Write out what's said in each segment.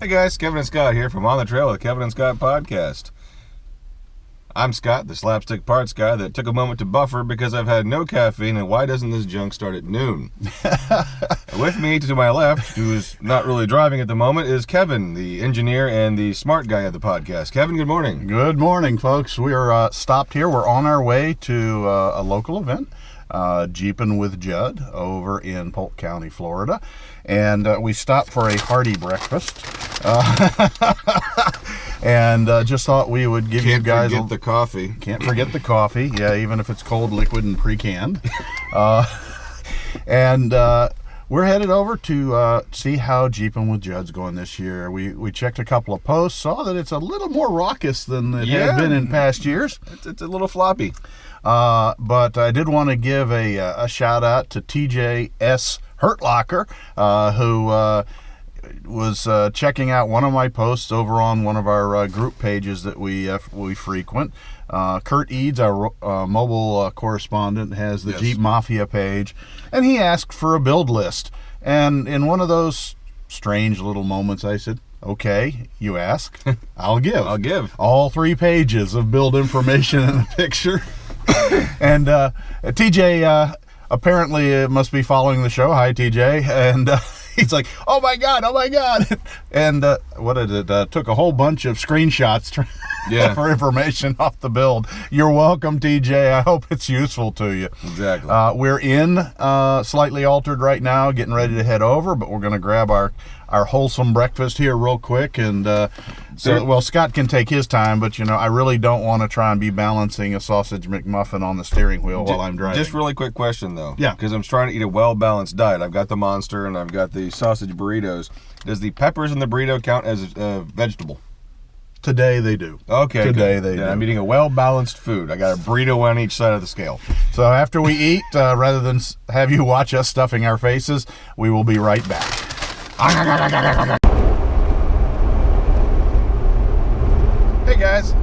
Hey guys, Kevin and Scott here from On the Trail with Kevin and Scott podcast. I'm Scott, the slapstick parts guy that took a moment to buffer because I've had no caffeine, and why doesn't this junk start at noon? With me to my left, who is not really driving at the moment, is Kevin, the engineer and the smart guy of the podcast. Kevin, good morning. Good morning, folks. We're stopped here. We're on our way to a local event, Jeepin with Judd, over in Polk County, Florida. And we stopped for a hearty breakfast. And just thought we would give you guys... Can't forget the coffee. Can't forget the coffee. Yeah, even if it's cold, liquid, and pre-canned. And we're headed over to see how Jeepin with Judd's going this year. We checked a couple of posts, saw that it's a little more raucous than it had been in past years. It's a little floppy. But I did want to give a shout out to TJS Hurtlocker, who was checking out one of my posts over on one of our group pages that we frequent. Kurt Eads, our mobile correspondent, has the Jeep Mafia page, and he asked for a build list. And in one of those strange little moments, I said, okay, you ask, I'll give all 3 pages of build information and a picture. And TJ apparently must be following the show. Hi, TJ. And he's like, oh my God. And what did it? Took a whole bunch of screenshots for information off the build. You're welcome, TJ. I hope it's useful to you. Exactly. We're in Slightly Altered right now, getting ready to head over, but we're going to grab our wholesome breakfast here real quick. And Scott can take his time, but I really don't want to try and be balancing a sausage McMuffin on the steering wheel while I'm driving. Just really quick question though. Yeah. Because I'm trying to eat a well-balanced diet. I've got the Monster and I've got the sausage burritos. Does the peppers in the burrito count as a vegetable? Today they do. Okay. Today they do. I'm eating a well-balanced food. I got a burrito on each side of the scale. So after we eat, rather than have you watch us stuffing our faces, we will be right back. Hey guys,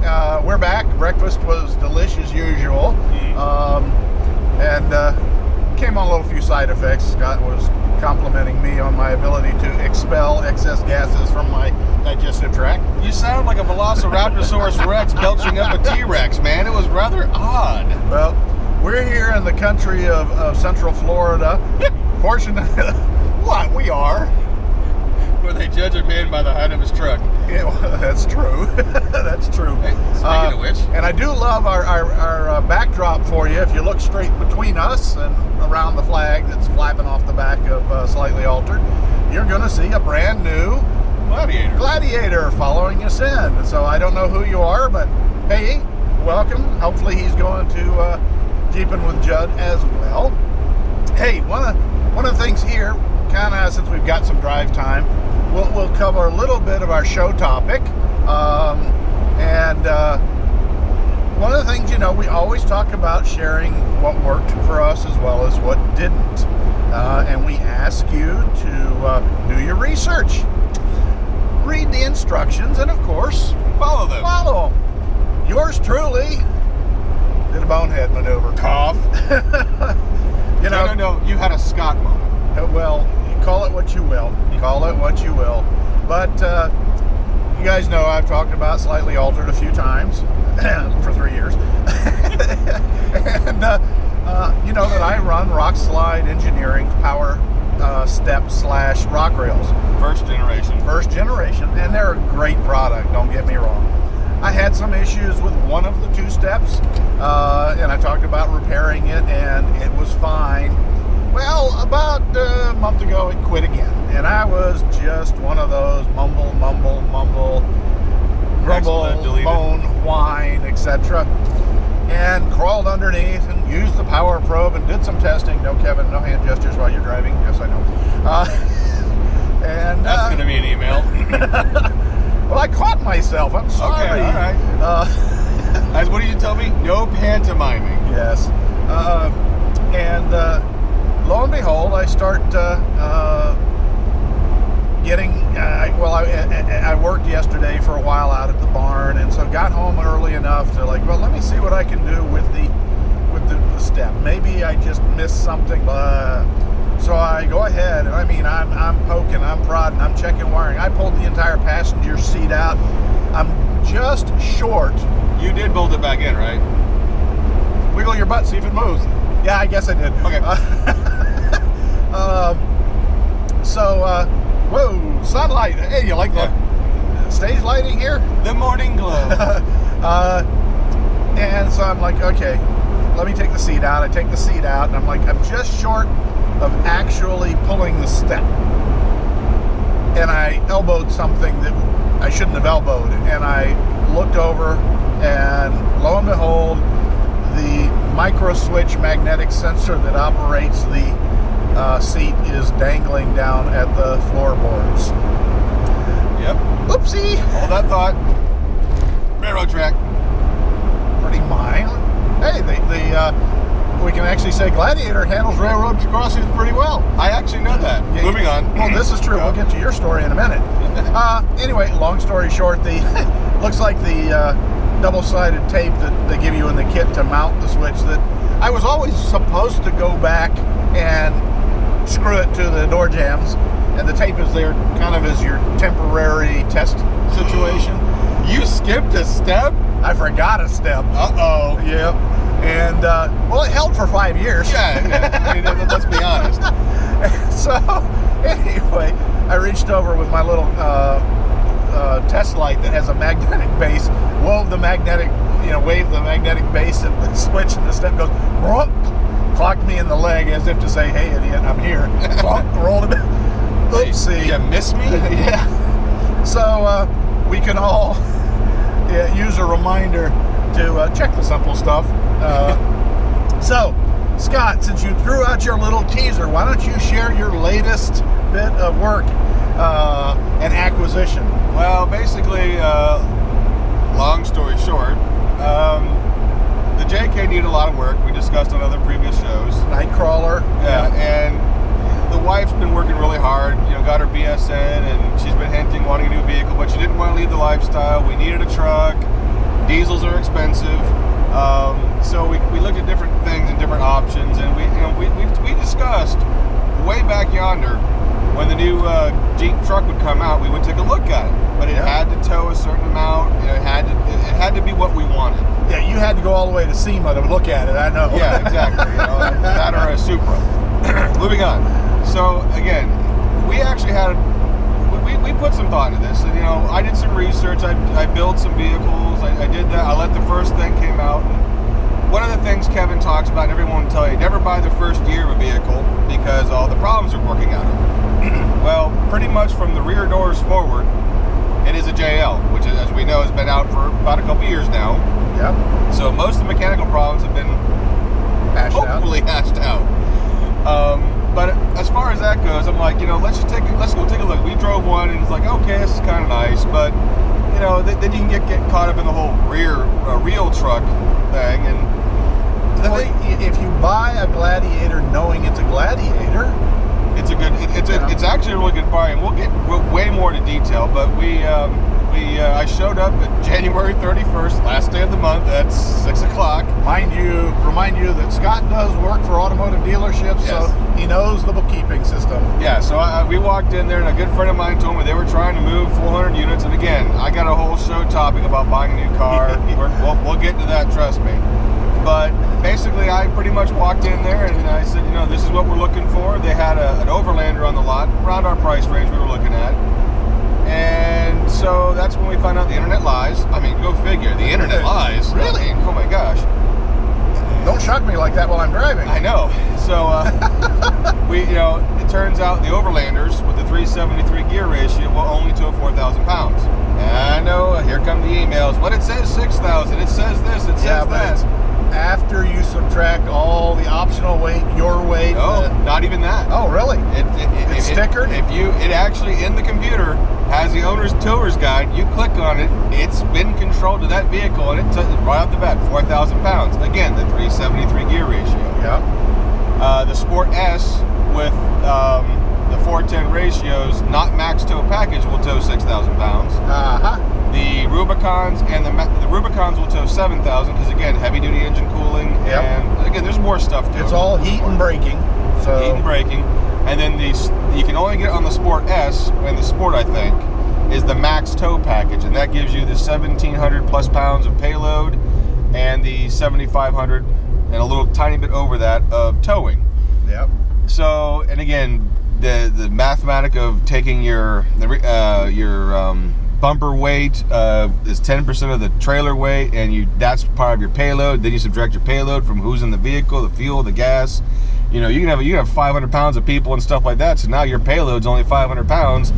we're back. Breakfast was delicious as usual, and came on a little few side effects. Scott was complimenting me on my ability to expel excess gases from my digestive tract. You sound like a Velociraptor Rex belching up a T-Rex, man. It was rather odd. Well, we're here in the country of Central Florida. Fortunately, what we are. Where they judge a man by the height of his truck. Yeah, well, that's true. That's true. Hey, speaking of which. And I do love our backdrop for you. If you look straight between us and around the flag that's flapping off the back of Slightly Altered, you're going to see a brand new Gladiator following us in. So I don't know who you are, but hey, welcome. Hopefully he's going to Jeepin with Judd as well. Hey, one of the things here, kind of since we've got some drive time, we'll cover a little bit of our show topic, and one of the things, we always talk about sharing what worked for us as well as what didn't, and we ask you to do your research, read the instructions, and of course follow them. Yours truly did a bonehead maneuver. Cough. No, you had a Scott moment. Well, call it what you will. But you guys know I've talked about Slightly Altered a few times for 3 years. And you know that I run Rock Slide Engineering's power step / rock rails. First generation. And they're a great product, don't get me wrong. I had some issues with one of the 2 steps, and I talked about repairing it, and it was fine. Well, about a month ago, it quit again, and I was just one of those mumble, grumble, moan, whine, etc., and crawled underneath and used the power probe and did some testing. No, Kevin, no hand gestures while you're driving. Yes, I know. And that's going to be an email. Well, I caught myself. I'm sorry. Okay, all right. What did you tell me? No pantomiming. Yes. And lo and behold, I start getting. I worked yesterday for a while out at the barn, and so got home early enough to let me see what I can do with the step. Maybe I just missed something. So I go ahead, and I'm poking, I'm prodding, I'm checking wiring. I pulled the entire package seat out. I'm just short. You did bolt it back in, right? Wiggle your butt, see if it moves. Yeah, I guess I did. Okay. Whoa, sunlight. Hey, you like the stage lighting here? The morning glow. And so I'm like, okay, let me take the seat out. I take the seat out, and I'm like, I'm just short of actually pulling the step. And I elbowed something that I shouldn't have elbowed. And I looked over, and lo and behold, the micro switch magnetic sensor that operates the seat is dangling down at the floorboards. Yep. Oopsie. Hold that thought. Railroad track. Pretty mild. Hey, we can actually say Gladiator handles railroad crossings pretty well. I actually know that. Yeah, Moving on. Well, this is true. We'll get to your story in a minute. Anyway, long story short, the looks like the double-sided tape that they give you in the kit to mount the switch, that I was always supposed to go back and screw it to the door jambs, and the tape is there kind of as your temporary test situation. You skipped a step? I forgot a step. Uh-oh. Yep. And, well, it held for 5 years. Yeah. I mean, let's be honest. So, anyway, I reached over with my little test light that has a magnetic base, waved the magnetic base at the switch, and the step goes, whoop, clocked me in the leg as if to say, hey, idiot, I'm here. Rolled it. Oopsie. You miss me? Yeah. So, we can all use a reminder to check the simple stuff. So, Scott, since you threw out your little teaser, why don't you share your latest bit of work and acquisition? Well, basically, long story short, the JK needed a lot of work. We discussed on other previous shows. Nightcrawler. Yeah, and the wife's been working really hard, got her BSN, and she's been hinting wanting a new vehicle, but she didn't want to leave the lifestyle. We needed a truck. Diesels are expensive. So we looked at different things and different options, and we discussed way back yonder when the new Jeep truck would come out, we would take a look at it. But it had to tow a certain amount. It had to be what we wanted. Yeah, you had to go all the way to SEMA to look at it, I know. Yeah, exactly. That or a Supra. Moving on. So again, we actually had we put some thought into this, and I did some research. I built some vehicles. I did that. I let the first thing came out. And one of the things Kevin talks about, and everyone will tell you, never buy the first year of a vehicle because all the problems are working out of it. Well, pretty much from the rear doors forward, it is a JL, which, as we know, has been out for about a couple years now. Yep. So most of the mechanical problems have been hopefully hashed out. But as far as that goes, I'm like, let's go take a look. We drove one, and it's like, okay, this is kind of nice, but then you can get caught up in the whole real truck thing. And if you buy a Gladiator knowing it's a Gladiator, it's actually a really good buy, and we'll get way more to detail. But I showed up at January 31st, last day of the month, at 6 o'clock. Remind you that Scott does work for automotive dealerships, so he knows the bookkeeping system. Yeah, so we walked in there, and a good friend of mine told me they were trying to move 400 units. And again, I got a whole show topic about buying a new car. We'll get to that, trust me. But basically, I pretty much walked in there, and I said, this is what we're looking for. They had an Overlander on the lot, around our price range we were looking at. And so that's when we found out the internet lies. I mean, go figure. The internet lies. Really? I mean, oh my gosh. Don't shock me like that while I'm driving. I know. So it turns out the Overlanders with the 373 gear ratio will only tow 4,000 pounds. And I know, here come the emails. But it says 6,000. It says this. It says that. After you subtract all the optional weight, your weight. Oh, not even that. Oh, really? It's stickered? It actually, in the computer, has the owner's tower's guide. You click on it, it's been controlled to that vehicle, and it tells right off the bat, 4,000 pounds. Again, the 373 gear ratio. Yeah. The Sport S with the 410 ratios, not max tow package, will tow 6,000 pounds. Uh-huh. The Rubicons and the Rubicons will tow 7,000 because, again, heavy duty engine cooling. Yep. And again, there's more stuff to it. It's all heat and braking. So heat and braking. And then you can only get on the Sport S and the Sport, I think, is the max tow package, and that gives you the 1,700 plus pounds of payload and the 7,500 and a little tiny bit over that of towing. Yep. So, and again, the mathematic of taking your bumper weight is 10% of the trailer weight, and that's part of your payload. Then you subtract your payload from who's in the vehicle, the fuel, the gas. You know, you can have 500 pounds of people and stuff like that. So now your payload's only 500 pounds.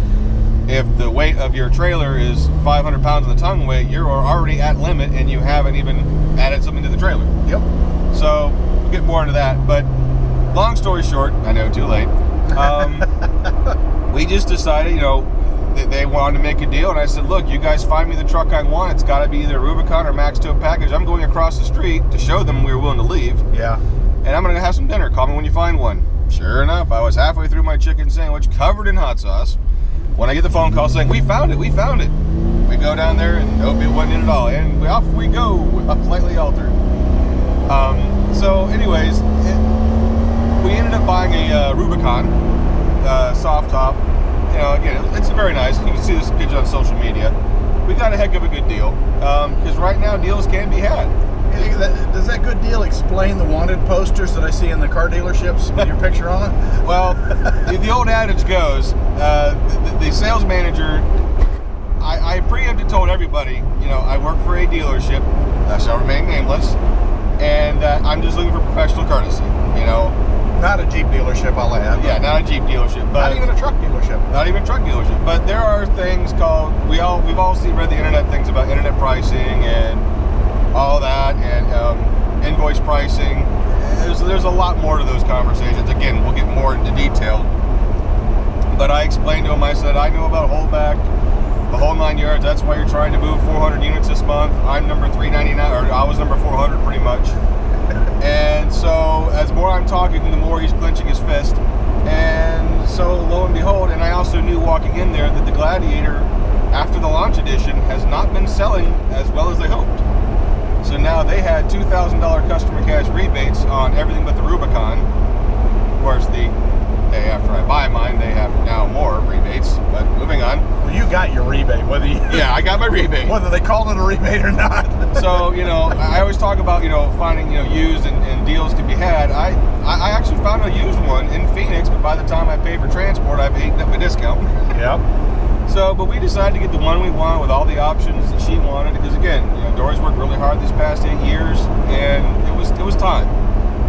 If the weight of your trailer is 500 pounds of the tongue weight, you're already at limit, and you haven't even added something to the trailer. Yep. So we'll get more into that. But long story short, I know, too late. We just decided, you know, they wanted to make a deal, and I said, look, you guys find me the truck I want. It's got to be either Rubicon or max tow package. I'm going across the street to show them we were willing to leave. Yeah. And I'm going to have some dinner. Call me when you find one. Sure enough, I was halfway through my chicken sandwich covered in hot sauce when I get the phone call saying, we found it. We go down there, and nope, it wasn't it at all. And off we go, slightly altered. So anyways, we ended up buying a Rubicon soft top. You know, again, it's very nice. You can see this picture on social media. We got a heck of a good deal, because right now deals can be had. Does that good deal explain the wanted posters that I see in the car dealerships with your picture on it? Well, the old adage goes, the sales manager, I preempted told everybody, you know, I work for a dealership that shall remain nameless, and I'm just looking for professional courtesy, you know. Not a Jeep dealership, I'll add. Yeah, not a Jeep dealership. But not even a truck dealership. Not even a truck dealership. But there are things called, we've all read the internet things about internet pricing and all that, and invoice pricing. There's a lot more to those conversations. Again, we'll get more into detail. But I explained to him, I said, I know about holdback, the whole 9 yards. That's why you're trying to move 400 units this month. I'm number 399, or I was number 400 pretty much. And so as more I'm talking, the more he's clenching his fist. And so lo and behold, and I also knew walking in there that the Gladiator, after the launch edition, has not been selling as well as they hoped. So now they had $2,000 customer cash rebates on everything but the Rubicon. Of course, the day after I buy mine, they have now more rebates. But moving on. Well, you got your rebate, whether you... Yeah, I got my rebate. Whether they called it a rebate or not. So, you know, I always talk about, you know, finding, you know, used and deals to be had. I actually found a used one in Phoenix, but by the time I paid for transport, I've eaten up my discount. Yep. So, but we decided to get the one we want with all the options that she wanted, because again, you know, Dory's worked really hard these past 8 years, and it was time.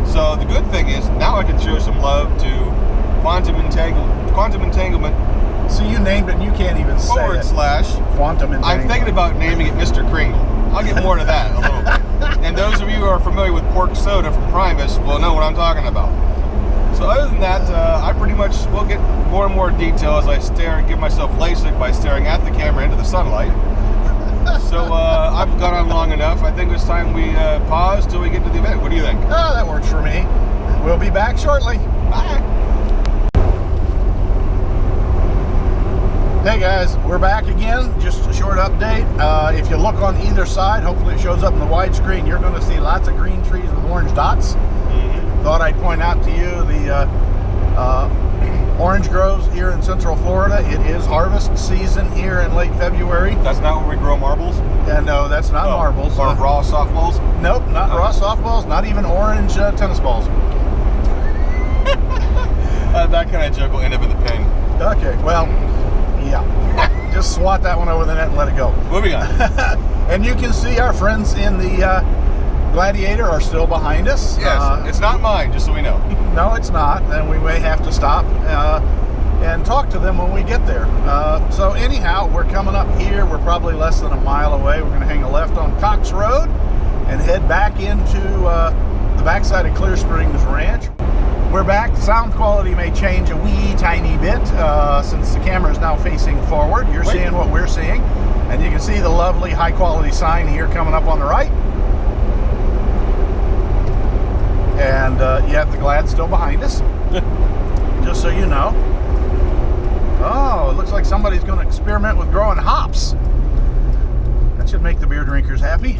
So the good thing is now I can show some love to quantum entanglement. So you named it and you can't even say it. / Quantum entanglement. I'm thinking about naming it Mr. Kringle. I'll get more to that a little bit. And those of you who are familiar with pork soda from Primus will know what I'm talking about. So other than that, I pretty much will get more and more detail as I stare and give myself LASIK by staring at the camera into the sunlight. So I've gone on long enough. I think it's time we pause till we get to the event. What do you think? Oh, that works for me. We'll be back shortly. Bye. Hey guys, we're back again. Just a short update. If you look on either side, hopefully it shows up in the widescreen, you're going to see lots of green trees with orange dots. Thought I'd point out to you the orange groves here in Central Florida. It is harvest season here in late February. That's not where we grow marbles? Yeah, no, that's not marbles. Or raw softballs? Nope, not raw softballs, not even orange tennis balls. That kind of joke will end up in the pen. Okay, well, yeah. Just swat that one over the net and let it go. Moving on. And you can see our friends in the Gladiator are still behind us. Yes, it's not mine, just so we know. No, it's not, and we may have to stop and talk to them when we get there. So anyhow, we're coming up here. We're probably less than a mile away. We're going to hang a left on Cox Road and head back into the backside of Clear Springs Ranch. We're back. The sound quality may change a wee tiny bit since the camera is now facing forward. You're seeing what we're seeing, and you can see the lovely high quality sign here coming up on the right. And yeah, the Glad's still behind us, just so you know. Oh, it looks like somebody's going to experiment with growing hops. That should make the beer drinkers happy.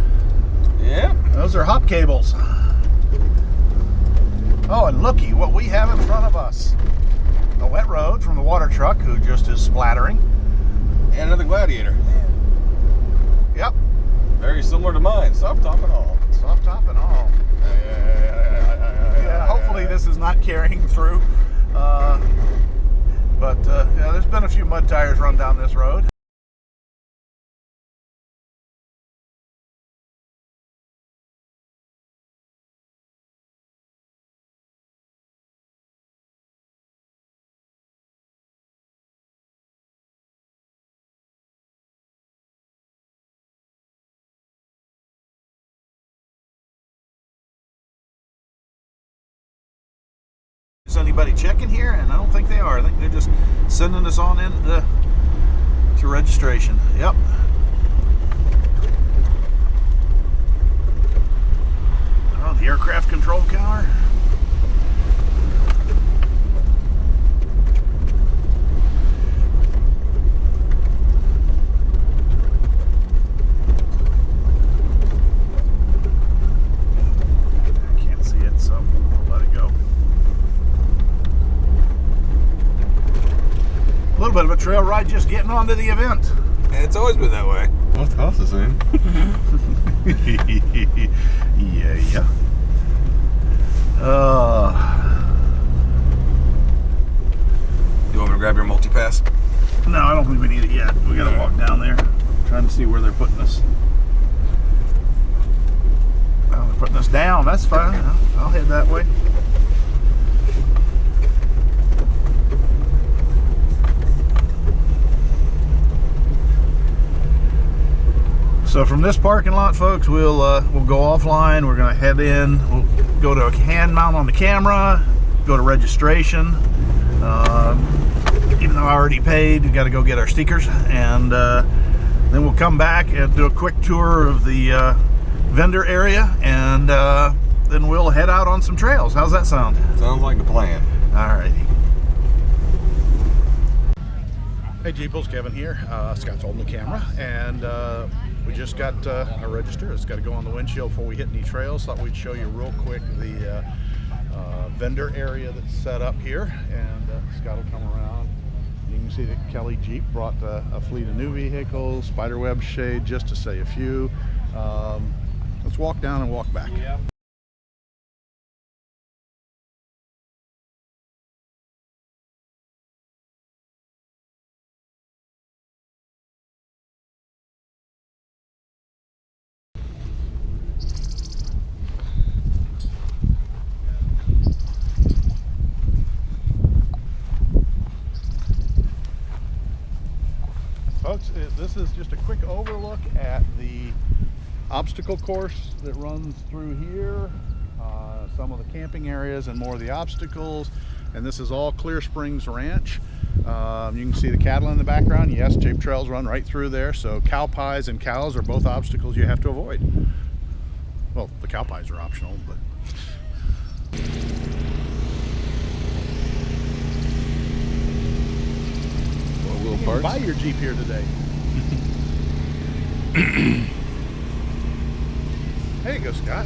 Yeah. Those are hop cables. Oh, and looky what we have in front of us. A wet road from the water truck, who just is splattering. And another Gladiator. Yep. Very similar to mine. Soft top and all. Soft top and all. Yeah, hopefully this is not carrying through. But yeah, there's been a few mud tires run down this road. Is anybody checking here? And I don't think they are. I think they're just sending us on in to registration. Yep. Oh, the aircraft control counter. I can't see it, so I'll let it go. A little bit of a trail ride just getting onto the event. And it's always been that way. Well, it's cost the same. Yeah. You want me to grab your multi-pass? No, I don't think we need it yet. We gotta walk down there. Trying to see where they're putting us. Oh, they're putting us down. That's fine. I'll head that way. So from this parking lot, folks, we'll go offline. We're gonna head in. We'll go to a hand mount on the camera. Go to registration. Even though I already paid, we got to go get our stickers, and then we'll come back and do a quick tour of the vendor area, and then we'll head out on some trails. How's that sound? Sounds like a plan. Alrighty. Hey Jeeples, Kevin here. Scott's holding the camera, and we just got our register. It's got to go on the windshield before we hit any trails. Thought we'd show you real quick the vendor area that's set up here, and Scott will come around. You can see that Kelly Jeep brought a fleet of new vehicles, spiderweb shade, just to say a few. Let's walk down and walk back. Yeah. Folks, this is just a quick overlook at the obstacle course that runs through here, some of the camping areas and more of the obstacles, and this is all Clear Springs Ranch. You can see the cattle in the background. Yes, jeep trails run right through there, so cow pies and cows are both obstacles you have to avoid. Well, the cow pies are optional, but... You can buy your Jeep here today. There you go, Scott.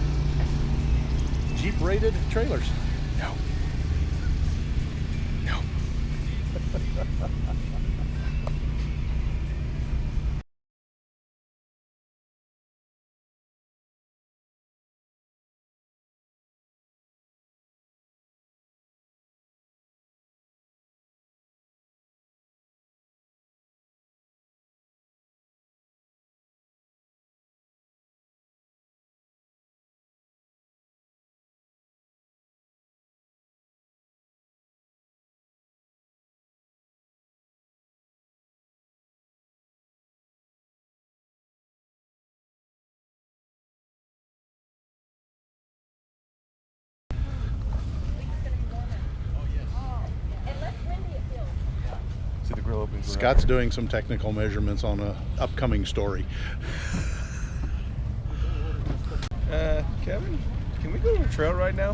Jeep rated trailers. No. No. See the grill opens. Scott's doing some technical measurements on an upcoming story. Kevin, can we go to a trail ride now?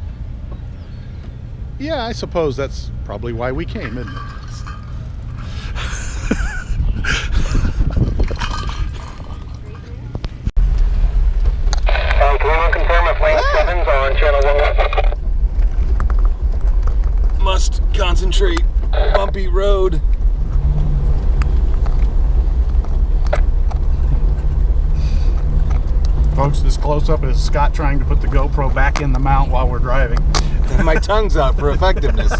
Yeah, I suppose that's probably why we came, isn't it? Can we not confirm if lane 7's on channel 11? Must concentrate. Bumpy road. folks, this close-up is Scott trying to put the GoPro back in the mount while we're driving. My tongue's out for effectiveness.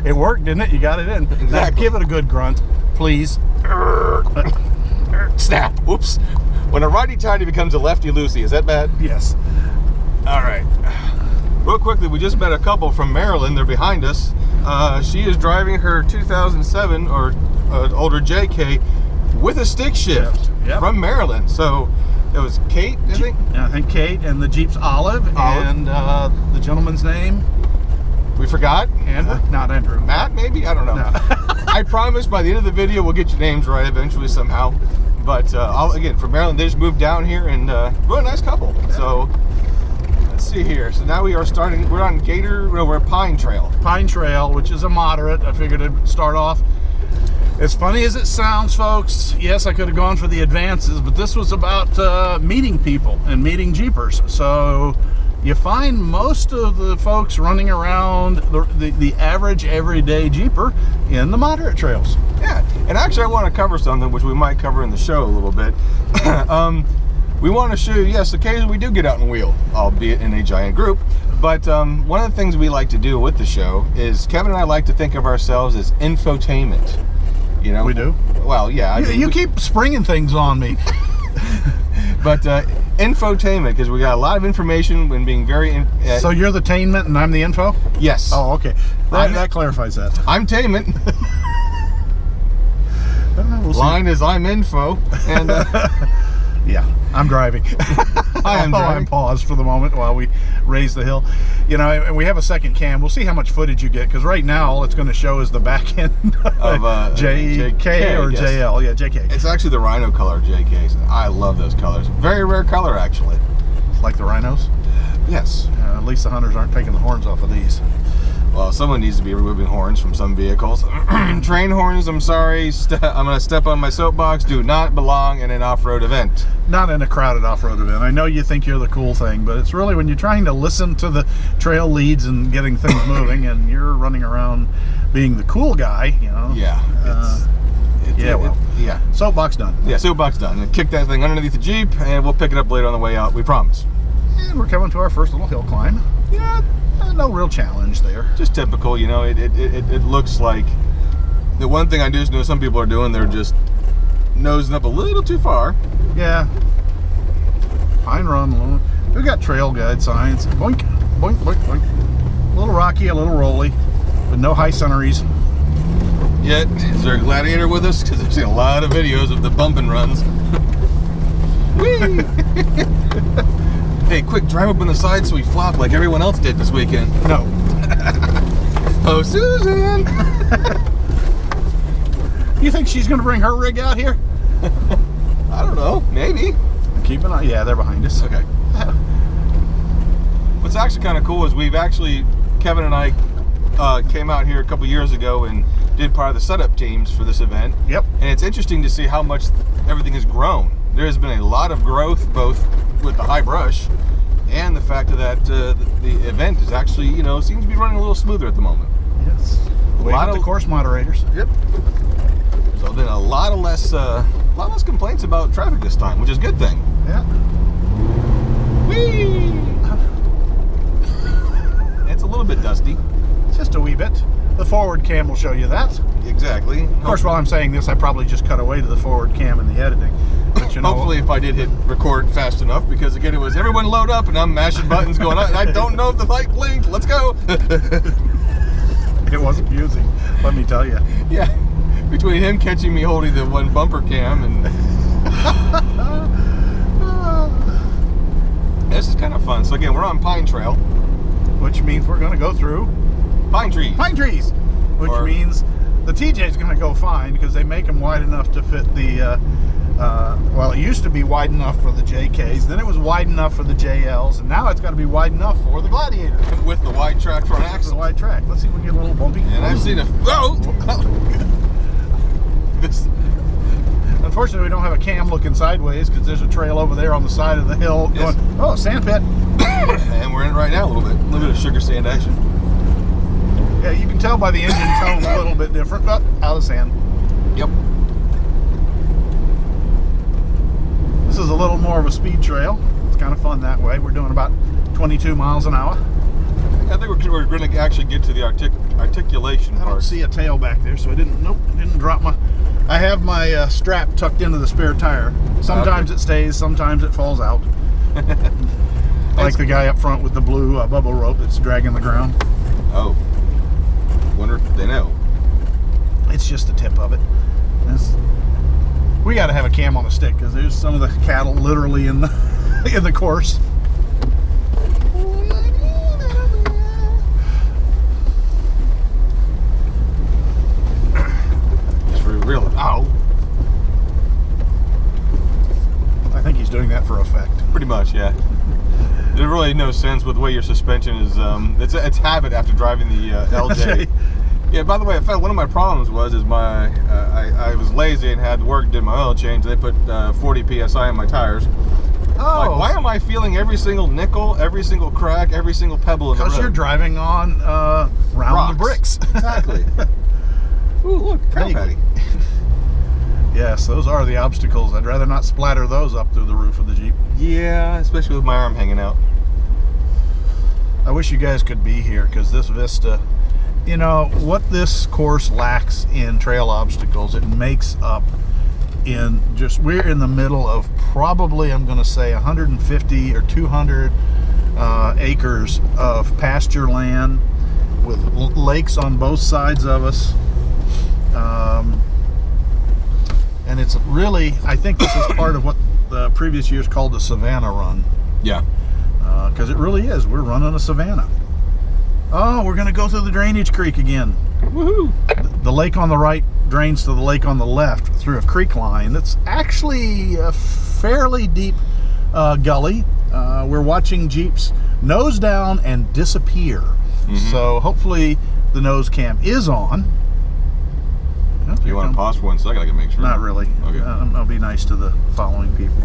It worked, didn't it? You got it in. Exactly. Now, give it a good grunt, please. Snap. Whoops. When a righty-tighty becomes a lefty-loosey, is that bad? Yes. All right. Real quickly, we just met a couple from Maryland. They're behind us. She is driving her 2007 or older JK with a stick shift Yep. from Maryland. So it was Kate, I think. I think Kate, and the Jeep's Olive. And the gentleman's name? We forgot. Andrew? Not Andrew. Matt, maybe? I don't know. No. I promise by the end of the video we'll get your names right eventually somehow. But again, from Maryland, they just moved down here, and really nice couple. So let's see here. So now we are starting. We're on we're Pine Trail. Pine Trail, which is a moderate. I figured it'd start off. As funny as it sounds, folks, yes, I could have gone for the advances, but this was about meeting people and meeting Jeepers. So you find most of the folks running around the average everyday Jeeper in the moderate trails. Yeah, and actually I want to cover something which we might cover in the show a little bit. We want to show you, yes, occasionally we do get out and wheel, albeit in a giant group. But one of the things we like to do with the show is Kevin and I like to think of ourselves as infotainment. You know, We do? Well, yeah. You keep springing things on me. But infotainment, because we got a lot of information and being very... So you're the tainment and I'm the info? yes. Oh, okay. That clarifies that. I'm tainment. We'll see. Line is I'm info. And Yeah, I'm driving. I am driving. I'm paused for the moment while we raise the hill. You know, and we have a second cam. We'll see how much footage you get, because right now all it's going to show is the back end Of JK or yes. JL. Yeah, JK. It's actually the rhino color JKs. I love those colors. Very rare color, actually. Like the rhinos. Yes. At least the hunters aren't taking the horns off of these. Well, someone needs to be removing horns from some vehicles. Train horns, I'm sorry. I'm going to step on my soapbox. Do not belong in an off-road event. Not in a crowded off-road event. I know you think you're the cool thing, but it's really when you're trying to listen to the trail leads and getting things moving, and you're running around being the cool guy, you know. Yeah. Yeah. Soapbox done. Yeah, soapbox done. And kick that thing underneath the Jeep, and we'll pick it up later on the way out. We promise. And we're coming to our first little hill climb. Yeah. No real challenge there. Just typical, you know. It looks like the one thing I do know some people are doing. They're just nosing up a little too far. Yeah. Pine Run. We got trail guide signs. Boink, boink, boink, boink. A little rocky, a little rolly, but no high centeries. Yet, is there a gladiator with us? Because I've seen a lot of videos of the bump and runs. Whee! Hey, quick, drive up on the side so we flop like everyone else did this weekend. No. Oh, Susan! You think she's going to bring her rig out here? I don't know, maybe. Keep an eye. Yeah, they're behind us. Okay. What's actually kind of cool is Kevin and I came out here a couple years ago and did part of the setup teams for this event. Yep. And it's interesting to see how much everything has grown. There has been a lot of growth, both with the high brush and the fact that the event is actually, you know, seems to be running a little smoother at the moment. Yes. A lot of the course moderators. Yep. So been a lot less complaints about traffic this time, which is a good thing. Yeah. Whee! It's a little bit dusty. Just a wee bit. The forward cam will show you that. Exactly. Of course, while I'm saying this, I probably just cut away to the forward cam in the editing. But you know, hopefully, if I did hit record fast enough, because again, it was everyone load up and I'm mashing buttons going on. And I don't know if the light blinked. Let's go. it was amusing, let me tell you. Yeah. Between him catching me holding the one bumper cam and this is kind of fun. So again, we're on Pine Trail, Which means we're going to go through pine trees. Pine trees, which means the TJ is going to go fine because they make them wide enough to fit the. Well, it used to be wide enough for the JKs, then it was wide enough for the JLs, and now it's got to be wide enough for the Gladiator. With the wide track front axle. The wide track. Let's see if we can get a little bumpy. And I've seen a. This. Unfortunately, we don't have a cam looking sideways because there's a trail over there on the side of the hill going, oh, sand pit. And we're in it right now a little bit of sugar sand action. Yeah, you can tell by the engine tone a little bit different, but out of sand. Yep. This is a little more of a speed trail. kind of fun that way. We're doing about 22 miles an hour. I think we're going to actually get to the articulation I don't part. see a tail back there, so I didn't drop my... I have my strap tucked into the spare tire. Sometimes it stays, sometimes it falls out. Like the guy up front with the blue bubble rope that's dragging the ground. Oh. Wonder if they know. It's just the tip of it. We got to have a cam on the stick because there's some of the cattle literally in the in the course. Just for real. Ow. I think he's doing that for effect. Pretty much, yeah. There's really no sense with the way your suspension is. It's habit after driving the LJ. Yeah. By the way, I found one of my problems was I was lazy and had work did my oil change. They put 40 psi in my tires. Oh, Like, why am I feeling every single nickel, every single crack, every single pebble in the road? because you're driving on round bricks. Exactly. Ooh, look, cow patty. Yes, those are the obstacles. I'd rather not splatter those up through the roof of the Jeep. Yeah, especially with my arm hanging out. I wish you guys could be here because this Vista, you know, what this course lacks in trail obstacles, it makes up in just, we're in the middle of probably, I'm going to say 150 or 200 acres of pasture land with lakes on both sides of us. And it's really, I think this is part of what the previous years called the Savannah Run. Yeah. Because it really is. We're running a Savannah. Oh, we're going to go through the drainage creek again. Woohoo! The lake on the right drains to the lake on the left through a creek line that's actually a fairly deep gully. We're watching Jeeps nose down and disappear. So hopefully the nose cam is on. Oh, You want to pause for 1 second? I can make sure. Not really. Okay. I'll be nice to the following people.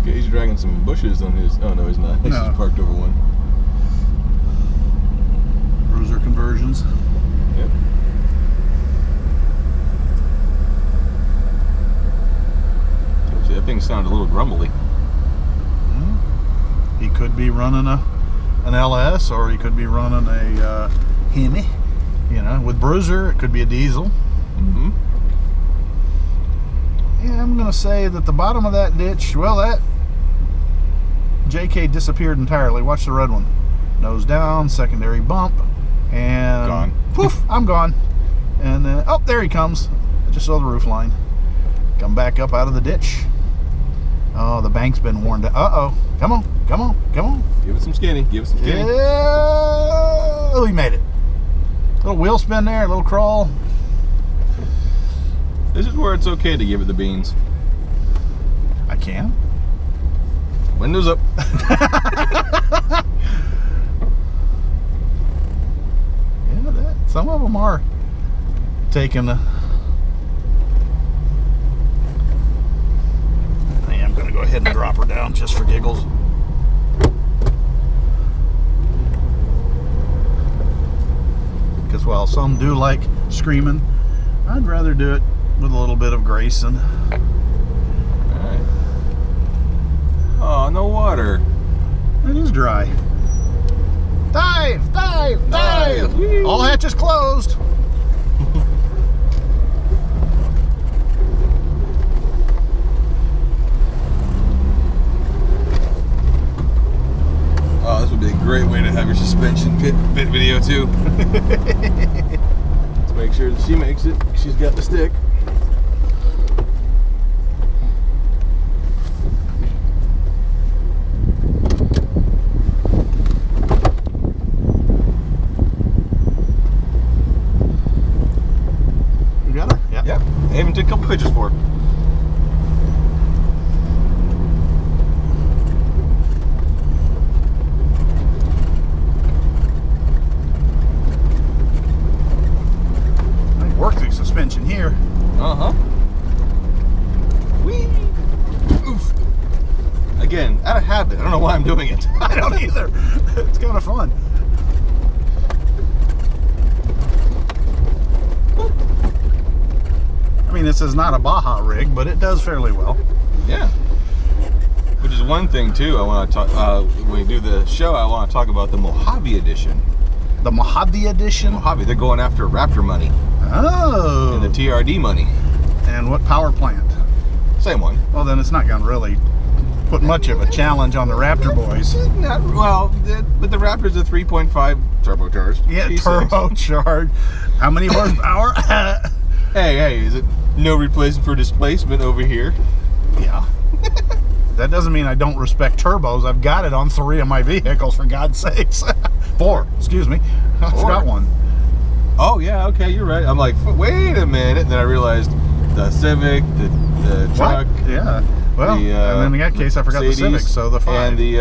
He's dragging some bushes on his. Oh no, he's not. He's just parked over one. Bruiser conversions. Yep. See, that thing sounded a little grumbly. He could be running an LS, or he could be running a Hemi. You know, with Bruiser, it could be a diesel. Yeah, I'm gonna say that the bottom of that ditch, well, that JK disappeared entirely. Watch the red one. Nose down, secondary bump, and Gone. Poof, I'm gone. And then, oh, there he comes. I just saw the roof line. Come back up out of the ditch. Oh, the bank's been worn down. Uh-oh. Come on, come on, come on. Give it some skinny. Give it some skinny. Yeah. Oh, he made it. Little wheel spin there, a little crawl. This is where it's okay to give it the beans. I can. Windows up. Yeah, some of them are taking the... I'm going to go ahead and drop her down just for giggles. Because while some do like screaming, I'd rather do it with a little bit of grace. And Alright. Oh, no water. it is dry. Dive, dive, dive! Whee! All hatches closed. Oh, this would be a great way to have your suspension pit video too. Let's make sure that she makes it. She's got the stick. You got her? Yeah. Yep. I even took a couple pictures for her. Work the suspension here. Uh-huh. Whee! Again, out of habit. I don't know why I'm doing it. I don't either. It's kind of fun. I mean, this is not a Baja rig, but it does fairly well. Yeah. Which is one thing too. I want to talk. When we do the show, I want to talk about the Mojave edition. The Mojave edition. Mojave. They're going after Raptor money Oh. and the TRD money. And what power plant? Same one. Well, then it's not going to really put much of a challenge on the Raptor boys. Not, well, but the Raptor's a 3.5 turbocharged. Yeah, V6. turbocharged. How many horsepower? Hey, is it no replacement for displacement over here? Yeah. That doesn't mean I don't respect turbos. I've got it on 3 of my vehicles, for God's sakes. 4, excuse me. I forgot one. Oh, yeah, okay, you're right. I'm like, wait a minute. And then I realized the Civic, the truck. What? Yeah. Well, and then in that case, I forgot Mercedes, the Civic, so the 5. And the,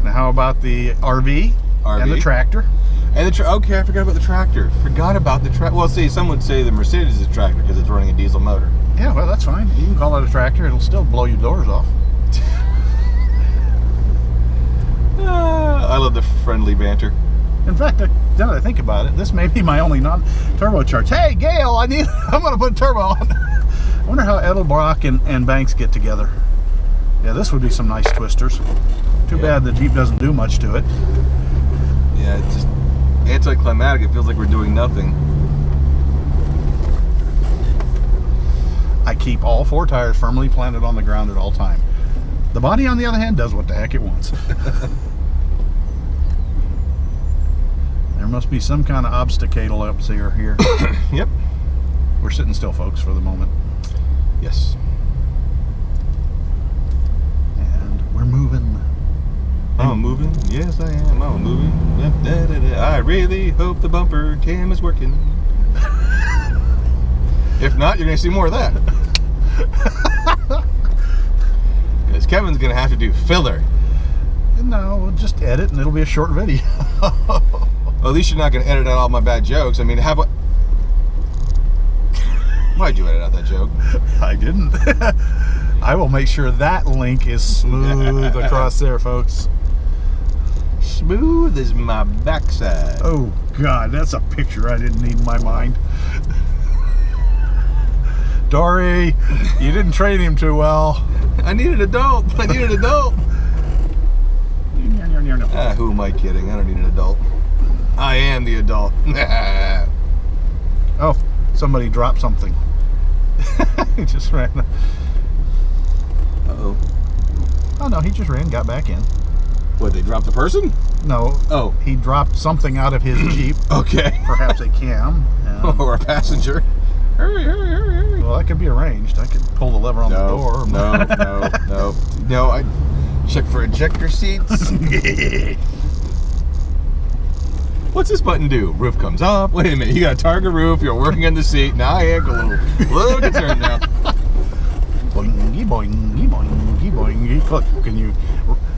Now, how about the RV? And the tractor? And the okay, I forgot about the tractor. Forgot about the tractor. Well, see, some would say the Mercedes is a tractor because it's running a diesel motor. Yeah, well, that's fine. You can call it a tractor. It'll still blow your doors off. I love the friendly banter. In fact, now that I think about it, this may be my only non-turbocharged. Hey, Gail, I'm going to put turbo on. I wonder how Edelbrock and Banks get together. Yeah, this would be some nice twisters. Too bad the Jeep doesn't do much to it. Yeah, it's just anticlimactic. It feels like we're doing nothing. I keep all 4 tires firmly planted on the ground at all time. The body, on the other hand, does what the heck it wants. There must be some kind of obstacle up here. Yep. We're sitting still, folks, for the moment. Yes. And we're moving. I'm moving. Yes, I am. I'm moving. Da, da, da. I really hope the bumper cam is working. If not, you're going to see more of that. Because Kevin's going to have to do filler. No, we'll just edit and it'll be a short video. Well, at least you're not going to edit out all my bad jokes. I mean, why'd you edit out that joke? I didn't. I will make sure that link is smooth across there, folks. Smooth as my backside. Oh, God, that's a picture I didn't need in my mind. Dory, you didn't train him too well. I need an adult. I need an adult. Who am I kidding? I don't need an adult. I am the adult. Oh, somebody dropped something. He just ran. Uh-oh. Oh, no, he just ran, got back in. What, they dropped the person? No. Oh. He dropped something out of his Jeep. Okay. Perhaps a cam. Or a passenger. Hurry, hurry, hurry, hurry. Well, that could be arranged. I could pull the lever on the door. No, I check for ejector seats. What's this button do? Roof comes up. Wait a minute, you got a target roof, you're working on the seat. Now I am a little concerned now. Boingy, boingy, boingy, boingy. Look, can you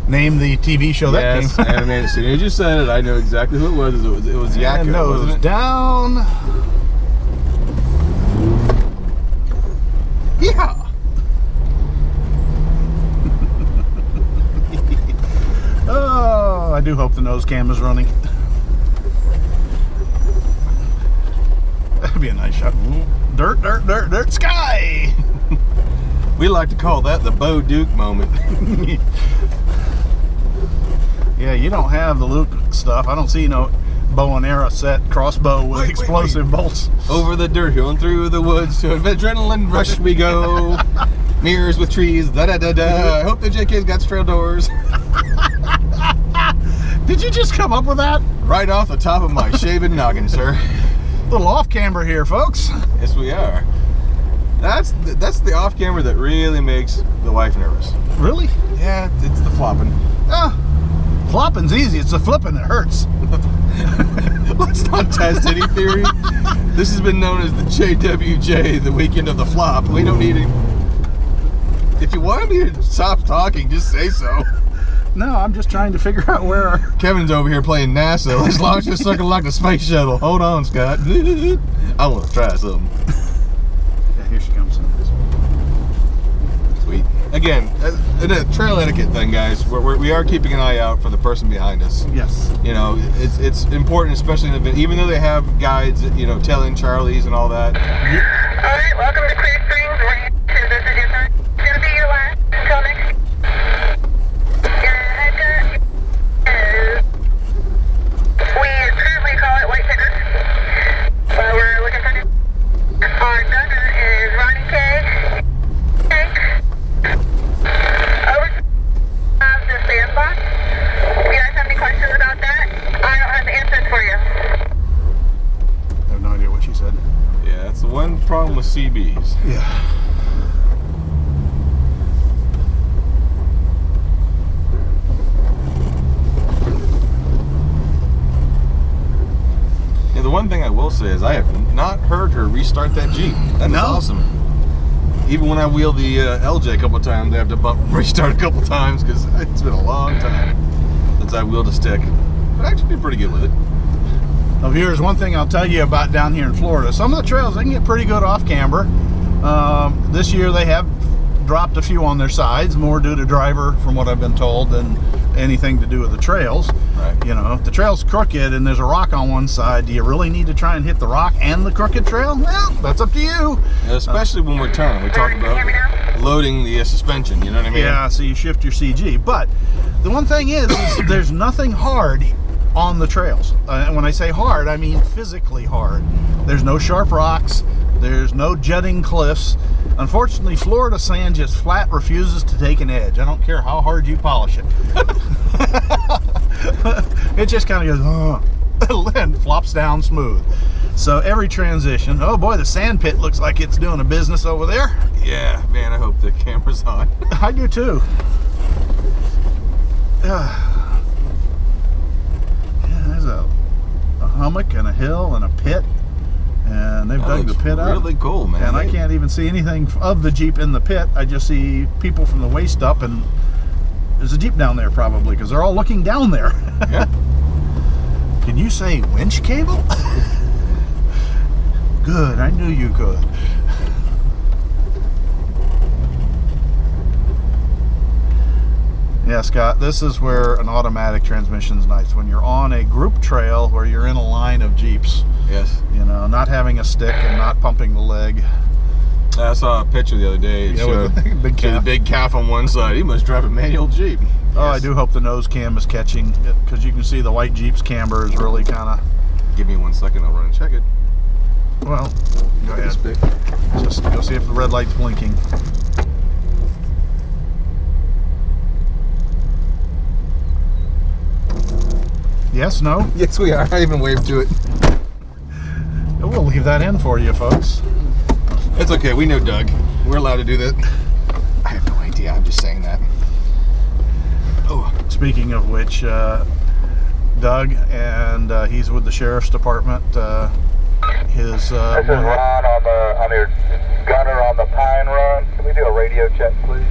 name the TV show that yes, came? animated. As soon as you said it, I know exactly who it was. It was Yakko, and nose wasn't it? down. Yeah. Oh, I do hope the nose cam is running. That'd be a nice shot. Dirt, dirt, dirt, dirt, sky! We like to call that the Bo Duke moment. Yeah, you don't have the Luke stuff. I don't see no bow and arrow set crossbow with explosive bolts. Over the dirt hill and through the woods to an adrenaline rush we go. Mirrors with trees, da da da da. I hope the JK's got trail doors. Did you just come up with that? Right off the top of my shaven noggin, sir. Little off camber here, folks. Yes, we are. That's the off camera that really makes the wife nervous. Really? Yeah, it's the flopping. Flopping's easy. It's the flipping that hurts. Let's not test any theory. This has been known as the JWJ, the weekend of the flop. We don't need it. If you want me to stop talking, just say so. No, I'm just trying to figure out where. Kevin's over here playing NASA. As long as you're sucking like a space shuttle. Hold on, Scott. I want to try something. Yeah, here she comes. Sweet. again, a trail etiquette thing, guys. We are keeping an eye out for the person behind us. Yes. You know, it's important, especially in the even though they have guides, you know, telling Charlies and all that. All right, welcome to Clear Springs. This is your time. It's gonna be your last until next. Your head is. We currently call it white ticker. We're looking for. Our gunner is Ronnie K. Over. The sandbox. You guys have any questions about that? I don't have the answers for you. I have no idea what she said. Yeah, that's the one problem with CBs. Yeah. Yeah, the one thing I will say is I have not heard her restart that Jeep. That is awesome. Even when I wheel the LJ a couple of times, I have to restart a couple times because it's been a long time since I wheeled a stick. But I actually did pretty good with it. Now, viewers, one thing I'll tell you about down here in Florida, some of the trails, they can get pretty good off camber. This year they have dropped a few on their sides, more due to driver, from what I've been told, than anything to do with the trails. Right. You know, if the trail's crooked and there's a rock on one side, do you really need to try and hit the rock and the crooked trail? Well, that's up to you. Yeah, especially when we're turning. We talk about loading the suspension, you know what I mean? Yeah, so you shift your CG. But the one thing is there's nothing hard on the trails. And when I say hard, I mean physically hard. There's no sharp rocks. There's no jutting cliffs. Unfortunately, Florida sand just flat refuses to take an edge. I don't care how hard you polish it. It just kind of goes, and flops down smooth. So every transition, oh boy, the sand pit looks like it's doing a business over there. Yeah, man, I hope the camera's on. I do too. Yeah, there's a hummock and a hill and a pit. And they've dug the pit up. Really cool, man. And I can't even see anything of the Jeep in the pit. I just see people from the waist up, and there's a Jeep down there probably because they're all looking down there. Yeah. Can you say winch cable? Good, I knew you could. Yeah, Scott, this is where an automatic transmission's nice. When you're on a group trail where you're in a line of Jeeps. Yes. You know, not having a stick and not pumping the leg. I saw a picture the other day. It showed big calf. the big calf on one side. He must drive a manual Jeep. Oh, Yes. I do hope the nose cam is catching, because you can see the white Jeep's camber is really kind of... Give me 1 second, I'll run and check it. Well, go ahead. Big. Just go see if the red light's blinking. Yes, no? Yes, we are. I even waved to it. We'll leave that in for you, folks. It's okay. We know Doug. We're allowed to do that. I have no idea. I'm just saying that. Oh. Speaking of which, Doug, and he's with the Sheriff's Department. His This is Ron on your gunner on the Pine Run. Can we do a radio check, please?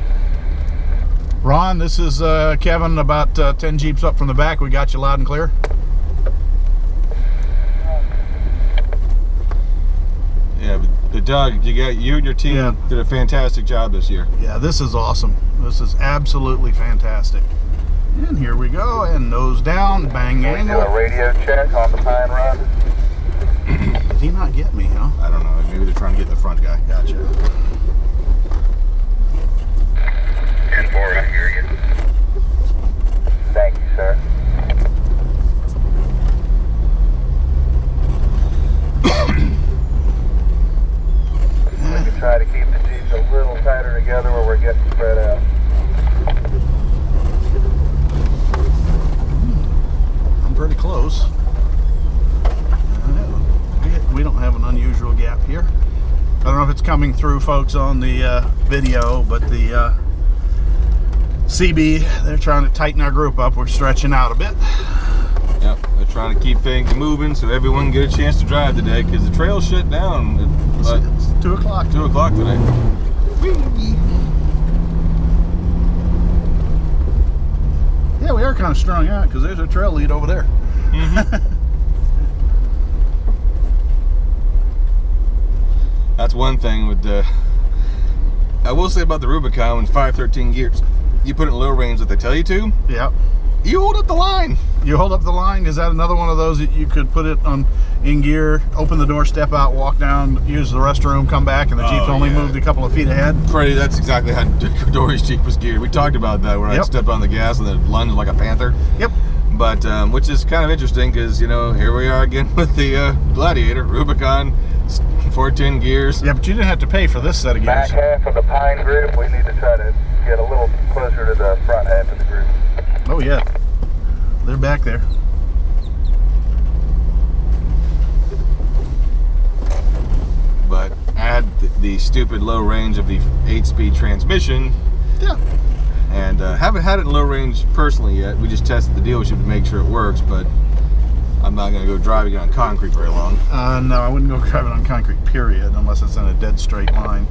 Ron, this is Kevin, about 10 Jeeps up from the back. We got you loud and clear. Yeah, but Doug, you and your team did a fantastic job this year. Yeah, this is awesome. This is absolutely fantastic. And here we go, and nose down, bang Can we do angle. a radio check on the Pine Run? Did he not get me, huh? I don't know. Maybe they're trying to get the front guy. Gotcha. 10-4, I hear you. Thank you, sir. We can try to keep the Jeeps a little tighter together where we're getting spread out. I'm pretty close. We don't have an unusual gap here. I don't know if it's coming through, folks, on the video, but the CB, they're trying to tighten our group up. We're stretching out a bit. Yep, they're trying to keep things moving so everyone can get a chance to drive today because the trail's shut down at It's 2 o'clock. 2 o'clock today. Whee! Yeah, we are kind of strung out because there's a trail lead over there. That's one thing with the I will say about the Rubicon, 513 gears, you put it in low range that they tell you to, Yeah. you hold up the line. You hold up the line. Is that another one of those that you could put it on in gear, open the door, step out, walk down, use the restroom, come back, and the Jeep's only moved a couple of feet ahead? That's exactly how Dory's Jeep was geared. We talked about that where I stepped on the gas and it lunged like a panther. Yep. But which is kind of interesting because, you know, here we are again with the Gladiator Rubicon, 410 gears. Yeah, but you didn't have to pay for this set of gears. Back half of the pine group, we need to try to get a little closer to the front half of the group. Oh yeah, they're back there. But I had the stupid low range of the 8-speed transmission. Yeah. And haven't had it in low range personally yet. We just tested the dealership to make sure it works, but I'm not going to go driving it on concrete very long. No, I wouldn't go driving on concrete, period, unless it's in a dead straight line.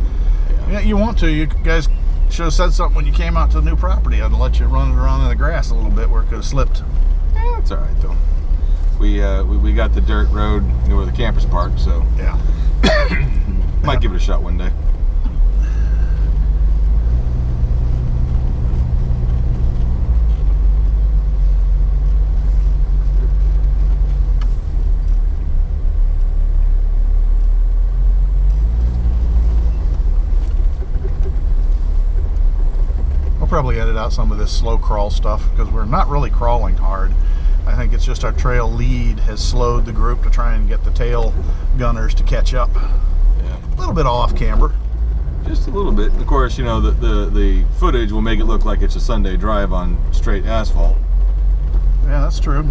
Yeah, you want to. You guys should have said something when you came out to the new property. I'd let you run it around in the grass a little bit where it could have slipped. Yeah, it's all right, though. We got the dirt road near where the campers park, so yeah. Might give it a shot one day. Probably edit out some of this slow crawl stuff because we're not really crawling hard. I think it's just our trail lead has slowed the group to try and get the tail gunners to catch up. Yeah. A little bit off camber. Just a little bit. Of course, you know, the footage will make it look like it's a Sunday drive on straight asphalt. Yeah, that's true.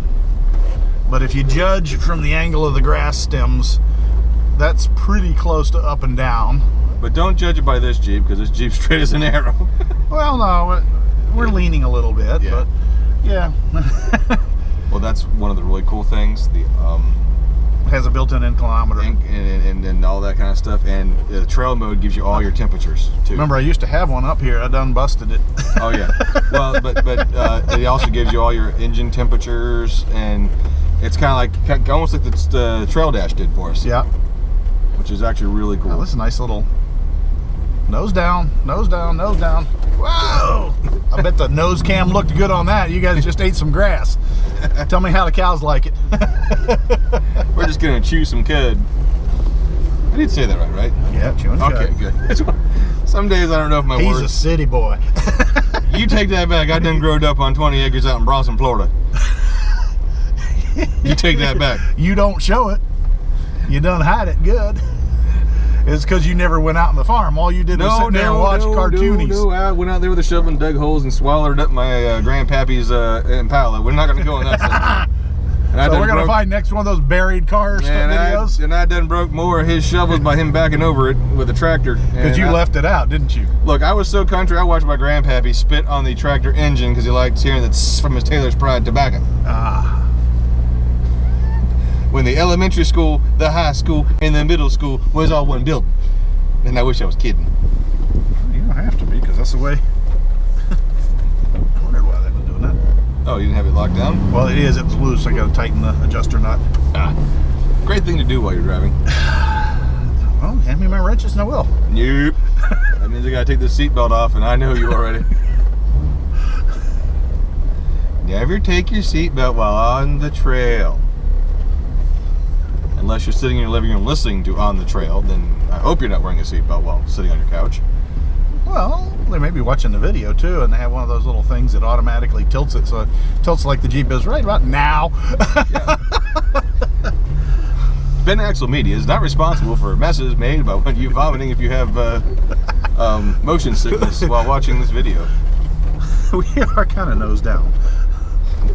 But if you judge from the angle of the grass stems, that's pretty close to up and down. But don't judge it by this Jeep, because this Jeep's straight as an arrow. Well, no, we're leaning a little bit, yeah. But yeah. Well, that's one of the really cool things. The it has a built-in inclinometer. And all that kind of stuff. And the trail mode gives you all your temperatures, too. Remember, I used to have one up here. I done busted it. Oh, yeah. Well, but it also gives you all your engine temperatures, and it's kind of like, almost like the Trail Dash did for us. Yeah. Which is actually really cool. Oh, this is a nice little nose down, nose down, nose down. Whoa! I bet the nose cam looked good on that. You guys just ate some grass. Tell me how the cows like it. We're just gonna chew some cud. I did say that right? Yeah, chewing cud. Okay, good. Some days I don't know if my He's words. a city boy. You take that back. I done growed up on 20 acres out in Bronson, Florida. You take that back. You don't show it. You done hide it good. It's because you never went out on the farm. All you did was sit there and watch cartoonies. No, I went out there with a shovel and dug holes and swallowed up my grandpappy's Impala. We're not going to go on that side. So we're going to find next one of those buried car videos? And I done broke more of his shovels by him backing over it with a tractor. Because you left it out, didn't you? Look, I was so country, I watched my grandpappy spit on the tractor engine because he liked hearing that from his Taylor's Pride tobacco. Ah. When the elementary school, the high school, and the middle school was all one building. And I wish I was kidding. You don't have to be, because that's the way. I wondered why they were doing that. Oh, you didn't have it locked down? Well, it is. It was loose. I got to tighten the adjuster nut. Great thing to do while you're driving. Well, hand me my wrenches and I will. Nope. That means I got to take the seatbelt off, and I know you already. Never take your seatbelt while on the trail. Unless you're sitting in your living room listening to On the Trail, then I hope you're not wearing a seatbelt while sitting on your couch. Well, they may be watching the video too, and they have one of those little things that automatically tilts it, so it tilts like the Jeep is right about now. Ben Axle Media is not responsible for messes made by you vomiting if you have motion sickness while watching this video. We are kind of nose down.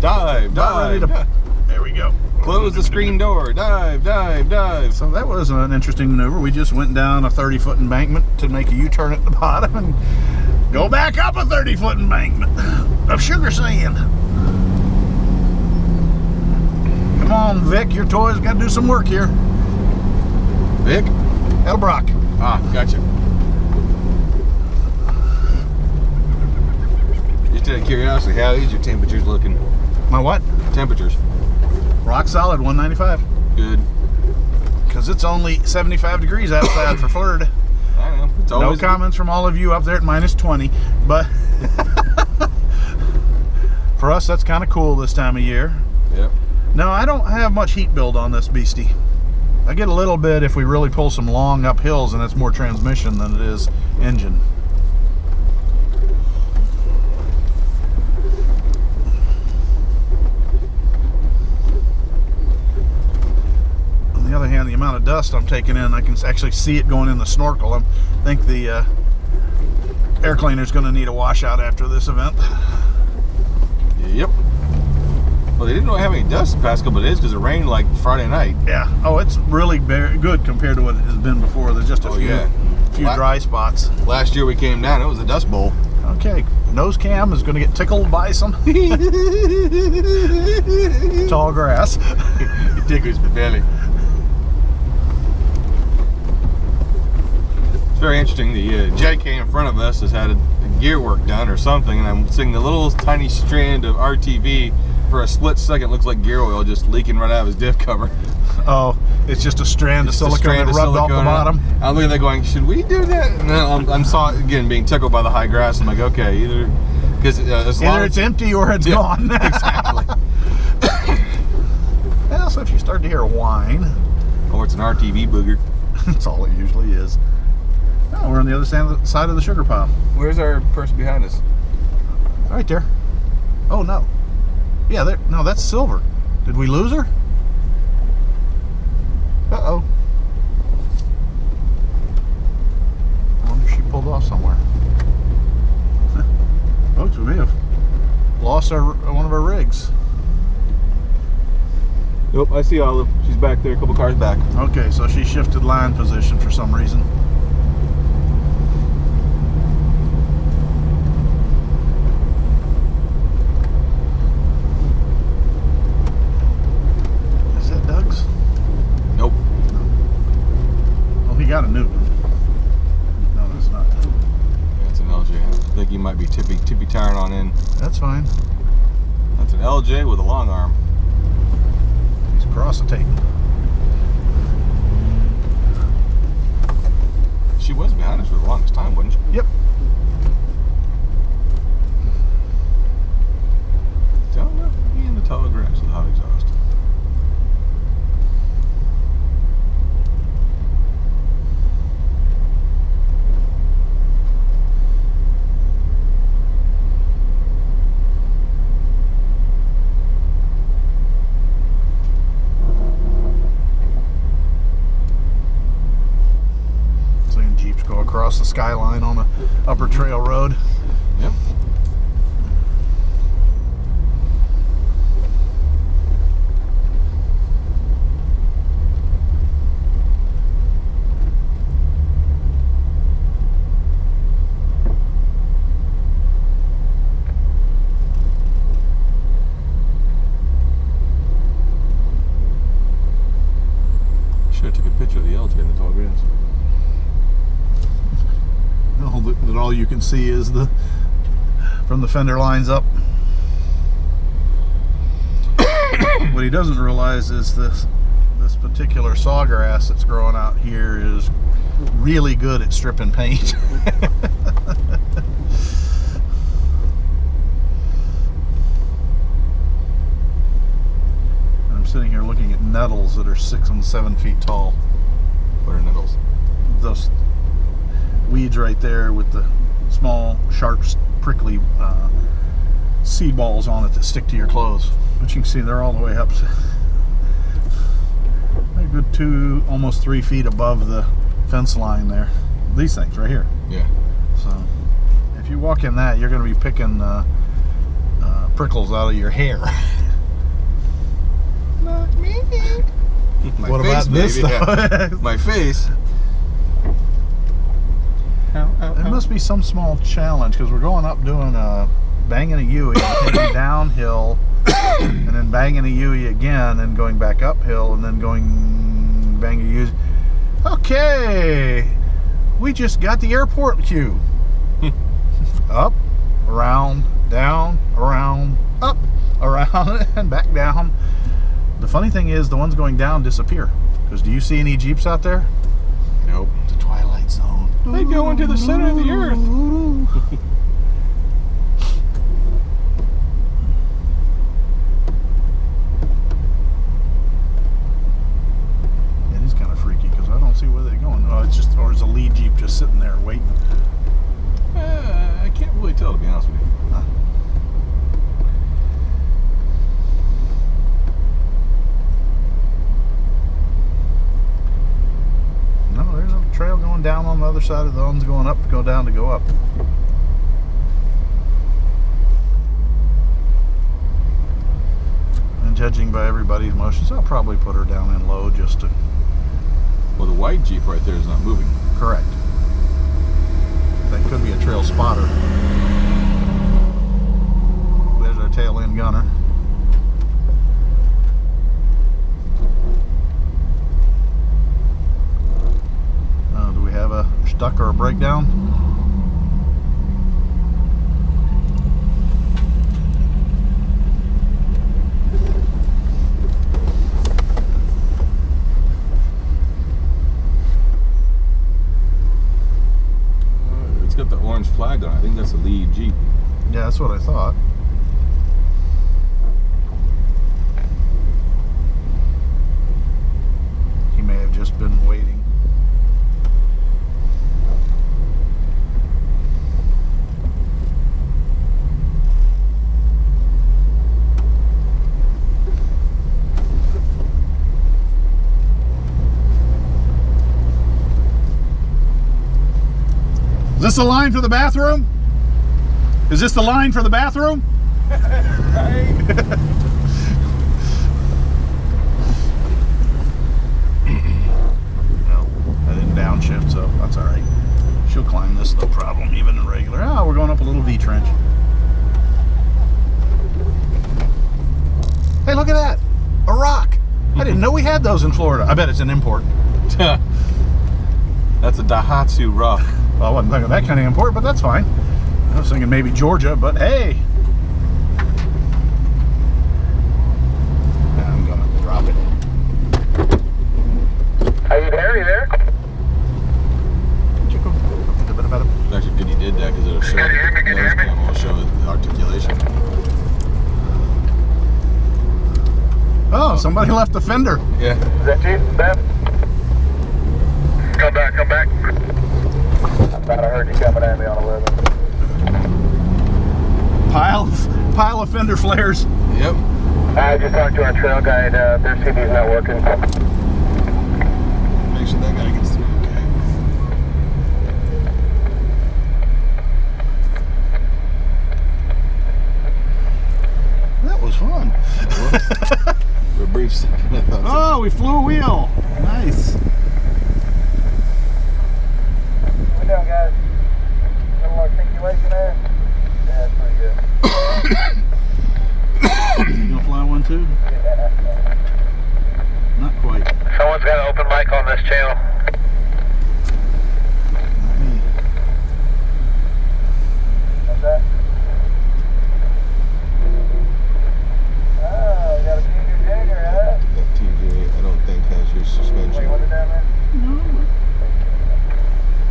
Dive, dive. There we go. Close the screen door. Dive, dive, dive. So that was an interesting maneuver. We just went down a 30-foot embankment to make a U-turn at the bottom and go back up a 30-foot embankment of sugar sand. Come on, Vic. Your toy's got to do some work here. Vic? Elbrock. Ah, gotcha. Just out of curiosity, how is your temperatures looking? My what? Temperatures. Rock solid, 195. Good. Because it's only 75 degrees outside for Florida. I know. It's No always comments from all of you up there at -20, but for us, that's kind of cool this time of year. Yep. No, I don't have much heat build on this beastie. I get a little bit if we really pull some long up hills, and it's more transmission than it is engine. On the other hand, the amount of dust I'm taking in, I can actually see it going in the snorkel. I think the air cleaner is going to need a washout after this event. Yep. Well, they didn't really have any dust the past couple of days because it rained like Friday night. Yeah. Oh, it's really very good compared to what it has been before. There's just a few dry spots. Last year we came down, it was a dust bowl. Okay, nose cam is going to get tickled by some tall grass. It tickles my belly. It's very interesting. The JK in front of us has had a gear work done or something, and I'm seeing the little tiny strand of RTV. For a split second, looks like gear oil just leaking right out of his diff cover. Oh, it's just a strand of silicone that rubbed off the bottom. I'm looking at that going, should we do that? And then I'm saw again being tickled by the high grass. I'm like, okay, either because either it's empty or it's gone. Exactly. Well, so if you start to hear a whine, or it's an RTV booger. that's all it usually is. Oh, we're on the other side of the sugar pile. Where's our person behind us? Right there. Oh no. Yeah, there. No, that's Silver. Did we lose her? Uh-oh. I wonder if she pulled off somewhere. Folks, we may have lost one of our rigs. Nope, I see Olive. She's back there, a couple cars back. Okay, so she shifted line position for some reason. Is that Doug's? Nope. Oh, he got a new one. No, that's not. Yeah, it's an LJ. I think he might be tippy tiring on in. That's fine. That's an LJ with a long arm. He's across the tape. She was behind us for the longest time, wasn't she? Yep. Don't know. He in the tall grass with hot exhaust. Seeing Jeeps go across the skyline on the upper trail road. Yep. Should have took a picture of the LJ in the tall grass. That all you can see is from the fender lines up. What he doesn't realize is this particular sawgrass that's growing out here is really good at stripping paint. I'm sitting here looking at nettles that are 6 and 7 feet tall. What are nettles? Those weeds right there with the small, sharp, prickly seed balls on it that stick to your clothes. But you can see they're all the way up. A good almost 3 feet above the fence line there. These things right here. Yeah. So if you walk in that, you're going to be picking prickles out of your hair. Not me. My What face, about this baby. stuff? Yeah. My face. There must be some small challenge because we're going up doing banging a Yui, heading downhill, and then banging a Yui again, and going back uphill, and then going banging a Yui. Okay, we just got the airport queue. Up, around, down, around, up, around, and back down. The funny thing is, the ones going down disappear. Because do you see any Jeeps out there? Nope. The Twilight Zone. They go into the center of the earth. It is kind of freaky because I don't see where they're going. Oh, it's just, or is a lead Jeep just sitting there waiting? I can't really tell, to be honest with you. Huh. No, there's a trail going down on the other side of the ones going up to go down to go up. And judging by everybody's motions, I'll probably put her down in low just to... Well, the white Jeep right there is not moving. Correct. That could be a trail spotter. There's our tail end gunner. Do we have a stuck or a breakdown? It's got the orange flag on it. I think that's a lead Jeep. Yeah, that's what I thought. He may have just been waiting. Is this the line for the bathroom? Is this the line for the bathroom? No, I didn't downshift, so that's all right. She'll climb this, no problem, even in regular. Oh, we're going up a little V trench. Hey, look at that! A rock! I didn't know we had those in Florida. I bet it's an import. That's a Daihatsu rock. Well, I wasn't thinking that kind of import, but that's fine. I was thinking maybe Georgia, but hey. I'm gonna drop it. Are you there? Are you there? It's actually good you did that because it'll show Can you hear me? Can you hear me? It'll show the articulation. Oh, somebody left the fender. Yeah. Is that you, Beth? Come back, come back. I thought I heard you coming at me on 11. Pile of fender flares. Yep. I just talked to our trail guide. Their CD's not working. Make sure that guy gets through. Okay. That was fun. For a brief second, I thought. Oh, we flew a wheel. Nice. What doing, guys? Little articulation there? Yeah, that's pretty good. You gonna fly one too? Not quite. Someone's got an open mic on this channel. Not me. What's that? Oh, we got a JWJ here, huh? That TJ, I don't think has your suspension. What down there? No,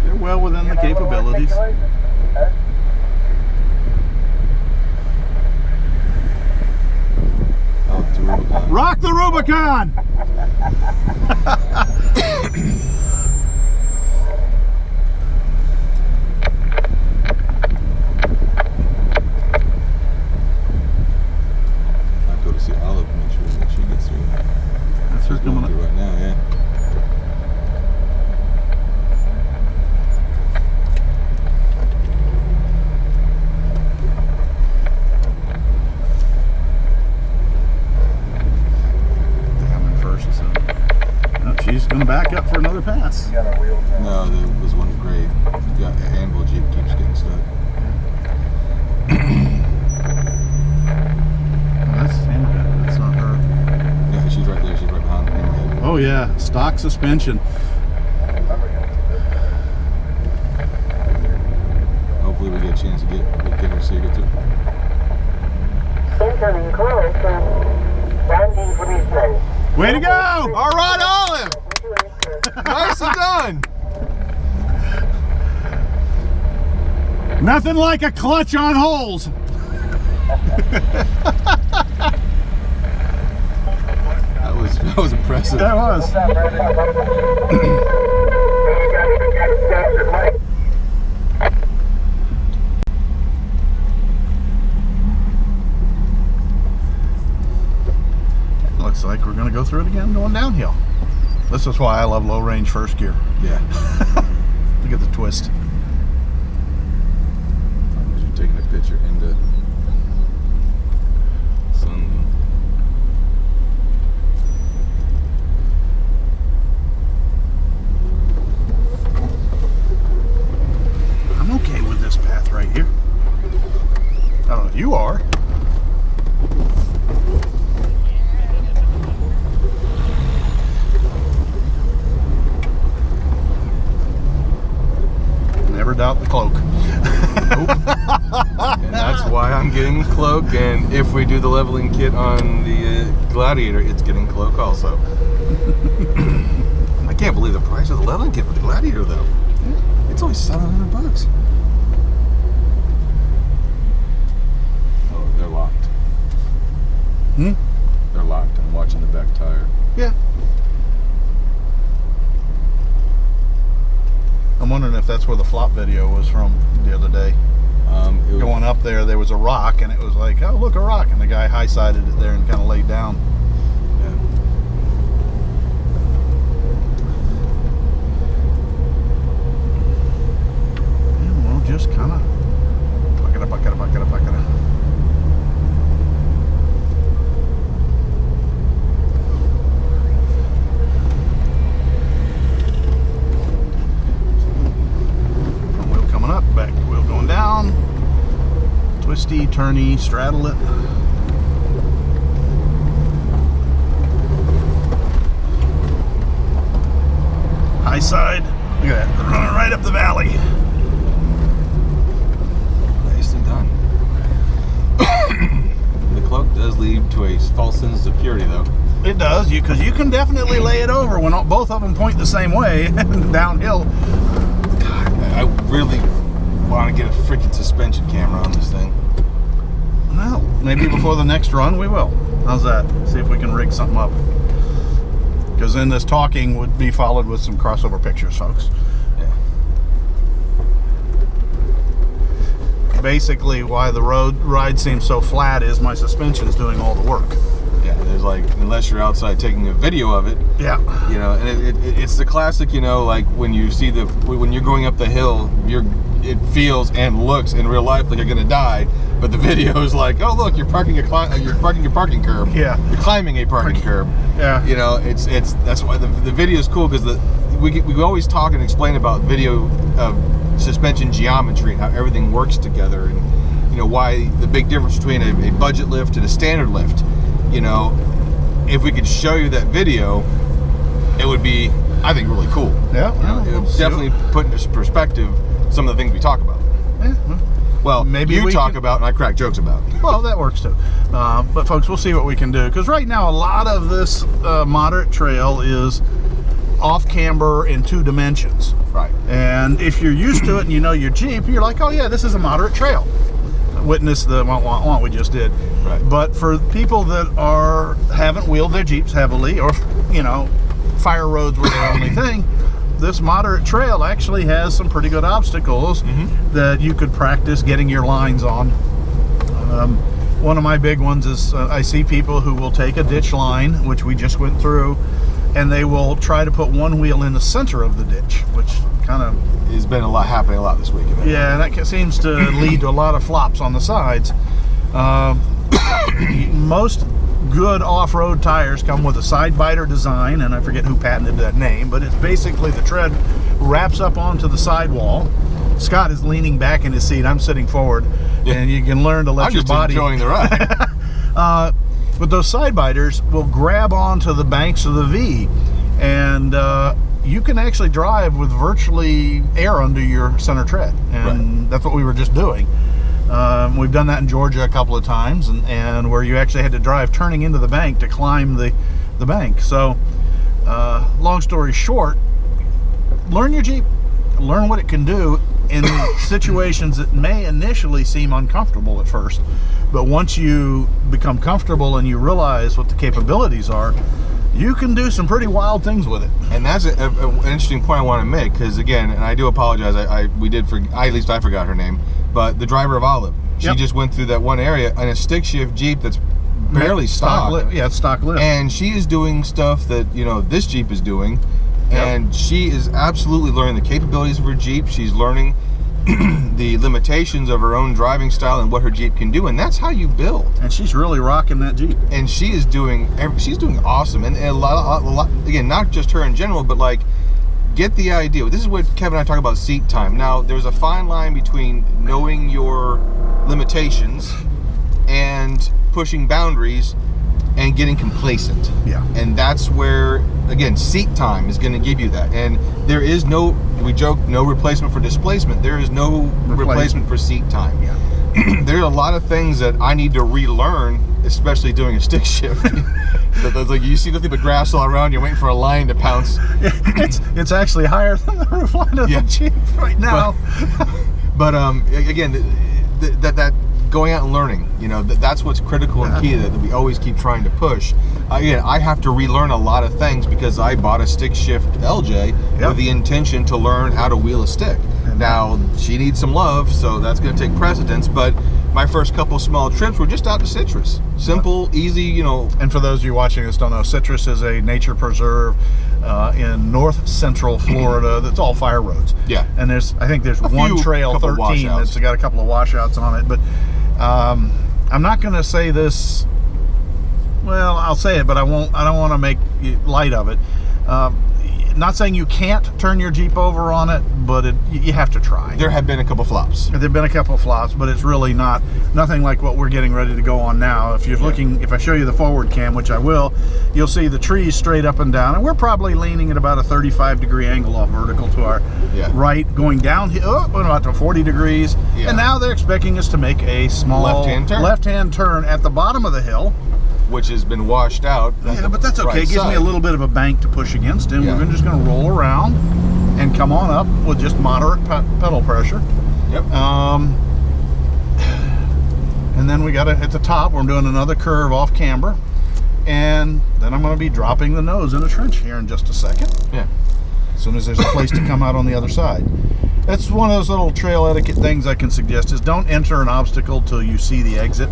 they're well within the capabilities. Oh, it's a Rubicon. Rock the Rubicon! I'll go to see Olive and make sure that she gets through. That's her She's going coming through up. right now, yeah. I'm in first, so. No, she's gonna back up for another pass. Got our wheels on. No, this one's great. Yeah, the Anvil Jeep keeps getting stuck. That's Hammerhead. That's not her. Yeah, she's right there. She's right behind the hammerhead. Oh yeah, stock suspension. Hopefully we get a chance to get her to see her get through. Incoming call from Randy Friedman. Way to go! All right, Olive! Nicely done! Nothing like a clutch on holes. That was impressive. That was. Looks like we're going to go through it again going downhill. This is why I love low range first gear. Yeah. Look at the twist. You're taking a picture into sun. I'm okay with this path right here. I don't know if you are. Never doubt the cloak. And that's why I'm getting the cloak, and if we do the leveling kit on the Gladiator, it's getting cloak also. I can't believe the price of the leveling kit for the Gladiator though. It's only $700. Oh, they're locked. They're locked. I'm watching the back tire. Yeah. I'm wondering if that's where the flop video was from the other day. It was, Going up there was a rock, and it was like, oh, look, a rock. And the guy high-sided it there and kind of laid down. yeah. And we'll just kind of bucket. Front wheel coming up, back wheel going down. Twisty, turny, straddle it. High side. Look at that. Running right up the valley. Nicely done. The cloak does lead to a false sense of purity though. It does, because you can definitely lay it over when both of them point the same way downhill. God, I really want to get a freaking suspension camera on this thing. Well, maybe before the next run we will. How's that? See if we can rig something up. Because then this talking would be followed with some crossover pictures, folks. Yeah. Basically, why the road ride seems so flat is my suspension's doing all the work. Yeah, there's like, unless you're outside taking a video of it, Yeah. you know, and it's the classic, you know, like when you see when you're going up the hill, it feels and looks in real life like you're gonna die, but the video is like, oh look, you're parking a parking curb. Yeah. You're climbing a parking curb. Yeah. You know, that's why the video is cool, because we always talk and explain about video of suspension geometry and how everything works together, and you know why the big difference between a budget lift and a standard lift. You know, if we could show you that video, it would be, I think, really cool. Yeah. You know, it would definitely put into perspective some of the things we talk about. Yeah. Well, Maybe you we talk can- about and I crack jokes about. Well, that works too. But folks, we'll see what we can do. Because right now, a lot of this moderate trail is off camber in 2 dimensions. Right. And if you're used to it and you know your Jeep, you're like, oh yeah, this is a moderate trail. Witness the want we just did. Right. But for people that haven't wheeled their Jeeps heavily, or you know, fire roads were their only thing, this moderate trail actually has some pretty good obstacles that you could practice getting your lines on. One of my big ones is I see people who will take a ditch line, which we just went through, and they will try to put one wheel in the center of the ditch, which kind of It's been happening a lot this week. yeah, that seems to lead to a lot of flops on the sides. Most good off-road tires come with a side biter design, and I forget who patented that name, but it's basically the tread wraps up onto the sidewall. Scott is leaning back in his seat. I'm sitting forward, and you can learn to let I'm your just body. enjoying the ride. But those side biters will grab onto the banks of the V, and you can actually drive with virtually air under your center tread, and that's what we were just doing. We've done that in Georgia a couple of times, and where you actually had to drive turning into the bank to climb the bank. So, long story short, learn your Jeep, learn what it can do, in situations that may initially seem uncomfortable at first, but once you become comfortable and you realize what the capabilities are, you can do some pretty wild things with it. And that's an interesting point I want to make, because again, and I do apologize, at least I forgot her name, but the driver of Olive, she just went through that one area in a stick shift Jeep that's barely stock. Yeah, it's stock lift. And she is doing stuff that, you know, this Jeep is doing, and she is absolutely learning the capabilities of her Jeep. She's learning the limitations of her own driving style and what her Jeep can do, and that's how you build. And she's really rocking that Jeep. And she's doing awesome. And a lot, again, not just her in general, but like, get the idea. This is what Kevin and I talk about seat time. Now, there's a fine line between knowing your limitations and pushing boundaries and getting complacent. Yeah. And that's where, again, seat time is going to give you that. And there is no, we joke, no replacement for displacement. There is no replacement for seat time. Yeah. There's a lot of things that I need to relearn, especially doing a stick shift. That's like, you see nothing but grass all around, you're waiting for a lion to pounce. It's actually higher than the roof line of the Jeep right now. But again, that going out and learning, you know, that's what's critical and key that we always keep trying to push. Again, I have to relearn a lot of things because I bought a stick shift LJ with the intention to learn how to wheel a stick. Now, she needs some love, so that's going to take precedence, but my first couple small trips were just out to Citrus. Simple, easy, you know. And for those of you watching this don't know, Citrus is a nature preserve in north central Florida that's all fire roads. Yeah. And I think there's one trail, 13, that's got a couple of washouts on it. But I'm not going to say this, well, I'll say it, but I don't want to make light of it. Not saying you can't turn your Jeep over on it, but you have to try. There have been a couple flops. There have been a couple of flops, but it's really nothing like what we're getting ready to go on now. If you're looking, if I show you the forward cam, which I will, you'll see the trees straight up and down, and we're probably leaning at about a 35-degree angle off vertical to our right, going downhill, about to 40 degrees. Yeah. And now they're expecting us to make a small left-hand turn at the bottom of the hill, which has been washed out. Yeah, but that's okay. It gives me a little bit of a bank to push against, and we're just going to roll around and come on up with just moderate pedal pressure. Yep. And then we got to, at the top, we're doing another curve off camber, and then I'm going to be dropping the nose in a trench here in just a second. Yeah. As soon as there's a place to come out on the other side. That's one of those little trail etiquette things I can suggest, is don't enter an obstacle till you see the exit.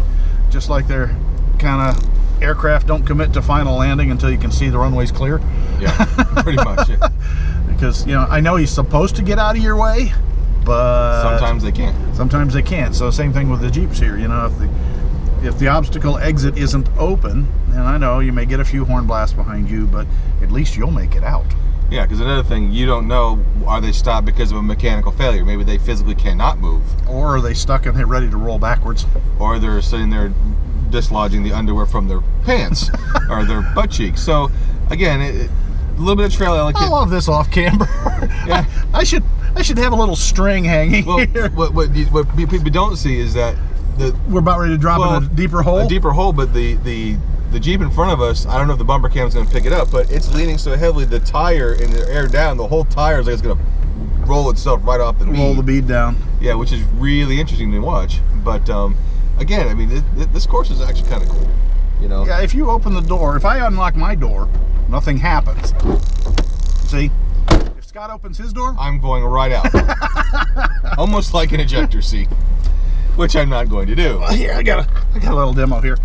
Just like they're kind of, aircraft don't commit to final landing until you can see the runways clear. Yeah, pretty much. Yeah. Because, you know, I know he's supposed to get out of your way, but sometimes they can't. Sometimes they can't. So same thing with the Jeeps here. You know, if the obstacle exit isn't open, and I know you may get a few horn blasts behind you, but at least you'll make it out. Yeah, because another thing, you don't know, are they stopped because of a mechanical failure? Maybe they physically cannot move. Or are they stuck and they're ready to roll backwards? Or they're sitting there dislodging the underwear from their pants or their butt cheeks. So again, a little bit of trail etiquette. I love this off camber. Yeah, I should have a little string hanging here. What people don't see is that we're about ready to drop in a deeper hole. A deeper hole, but the Jeep in front of us, I don't know if the bumper cam is going to pick it up, but it's leaning so heavily, the tire and the air down, the whole tire is like it's going to roll itself right off the bead. Roll the bead down. Yeah, which is really interesting to watch. But again, I mean, this course is actually kind of cool, you know? Yeah, if you open the door, if I unlock my door, nothing happens. See? If Scott opens his door, I'm going right out. Almost like an ejector seat, which I'm not going to do. Here, I got a little demo here.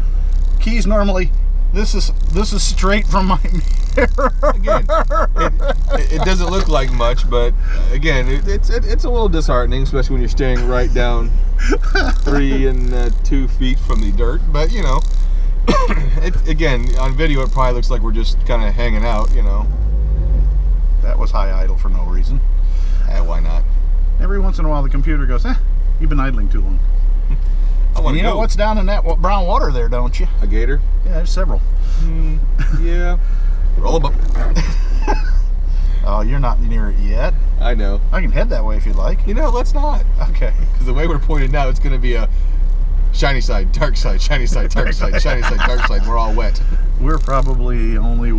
Keys normally, this is straight from my mirror. Again, it doesn't look like much, but again, it's a little disheartening, especially when you're staring right down 3 and 2 feet from the dirt. But you know, again, on video it probably looks like we're just kind of hanging out, you know. That was high idle for no reason. Why not? Every once in a while the computer goes, you've been idling too long. And you know what's down in that brown water there, don't you? A gator? Yeah, there's several. Yeah. Roll them up. Oh, you're not near it yet. I know. I can head that way if you'd like. You know, let's not. Okay. Because the way we're pointed now, it's going to be a shiny side, dark side, shiny side, dark side, shiny side, dark side. We're all wet. We're probably only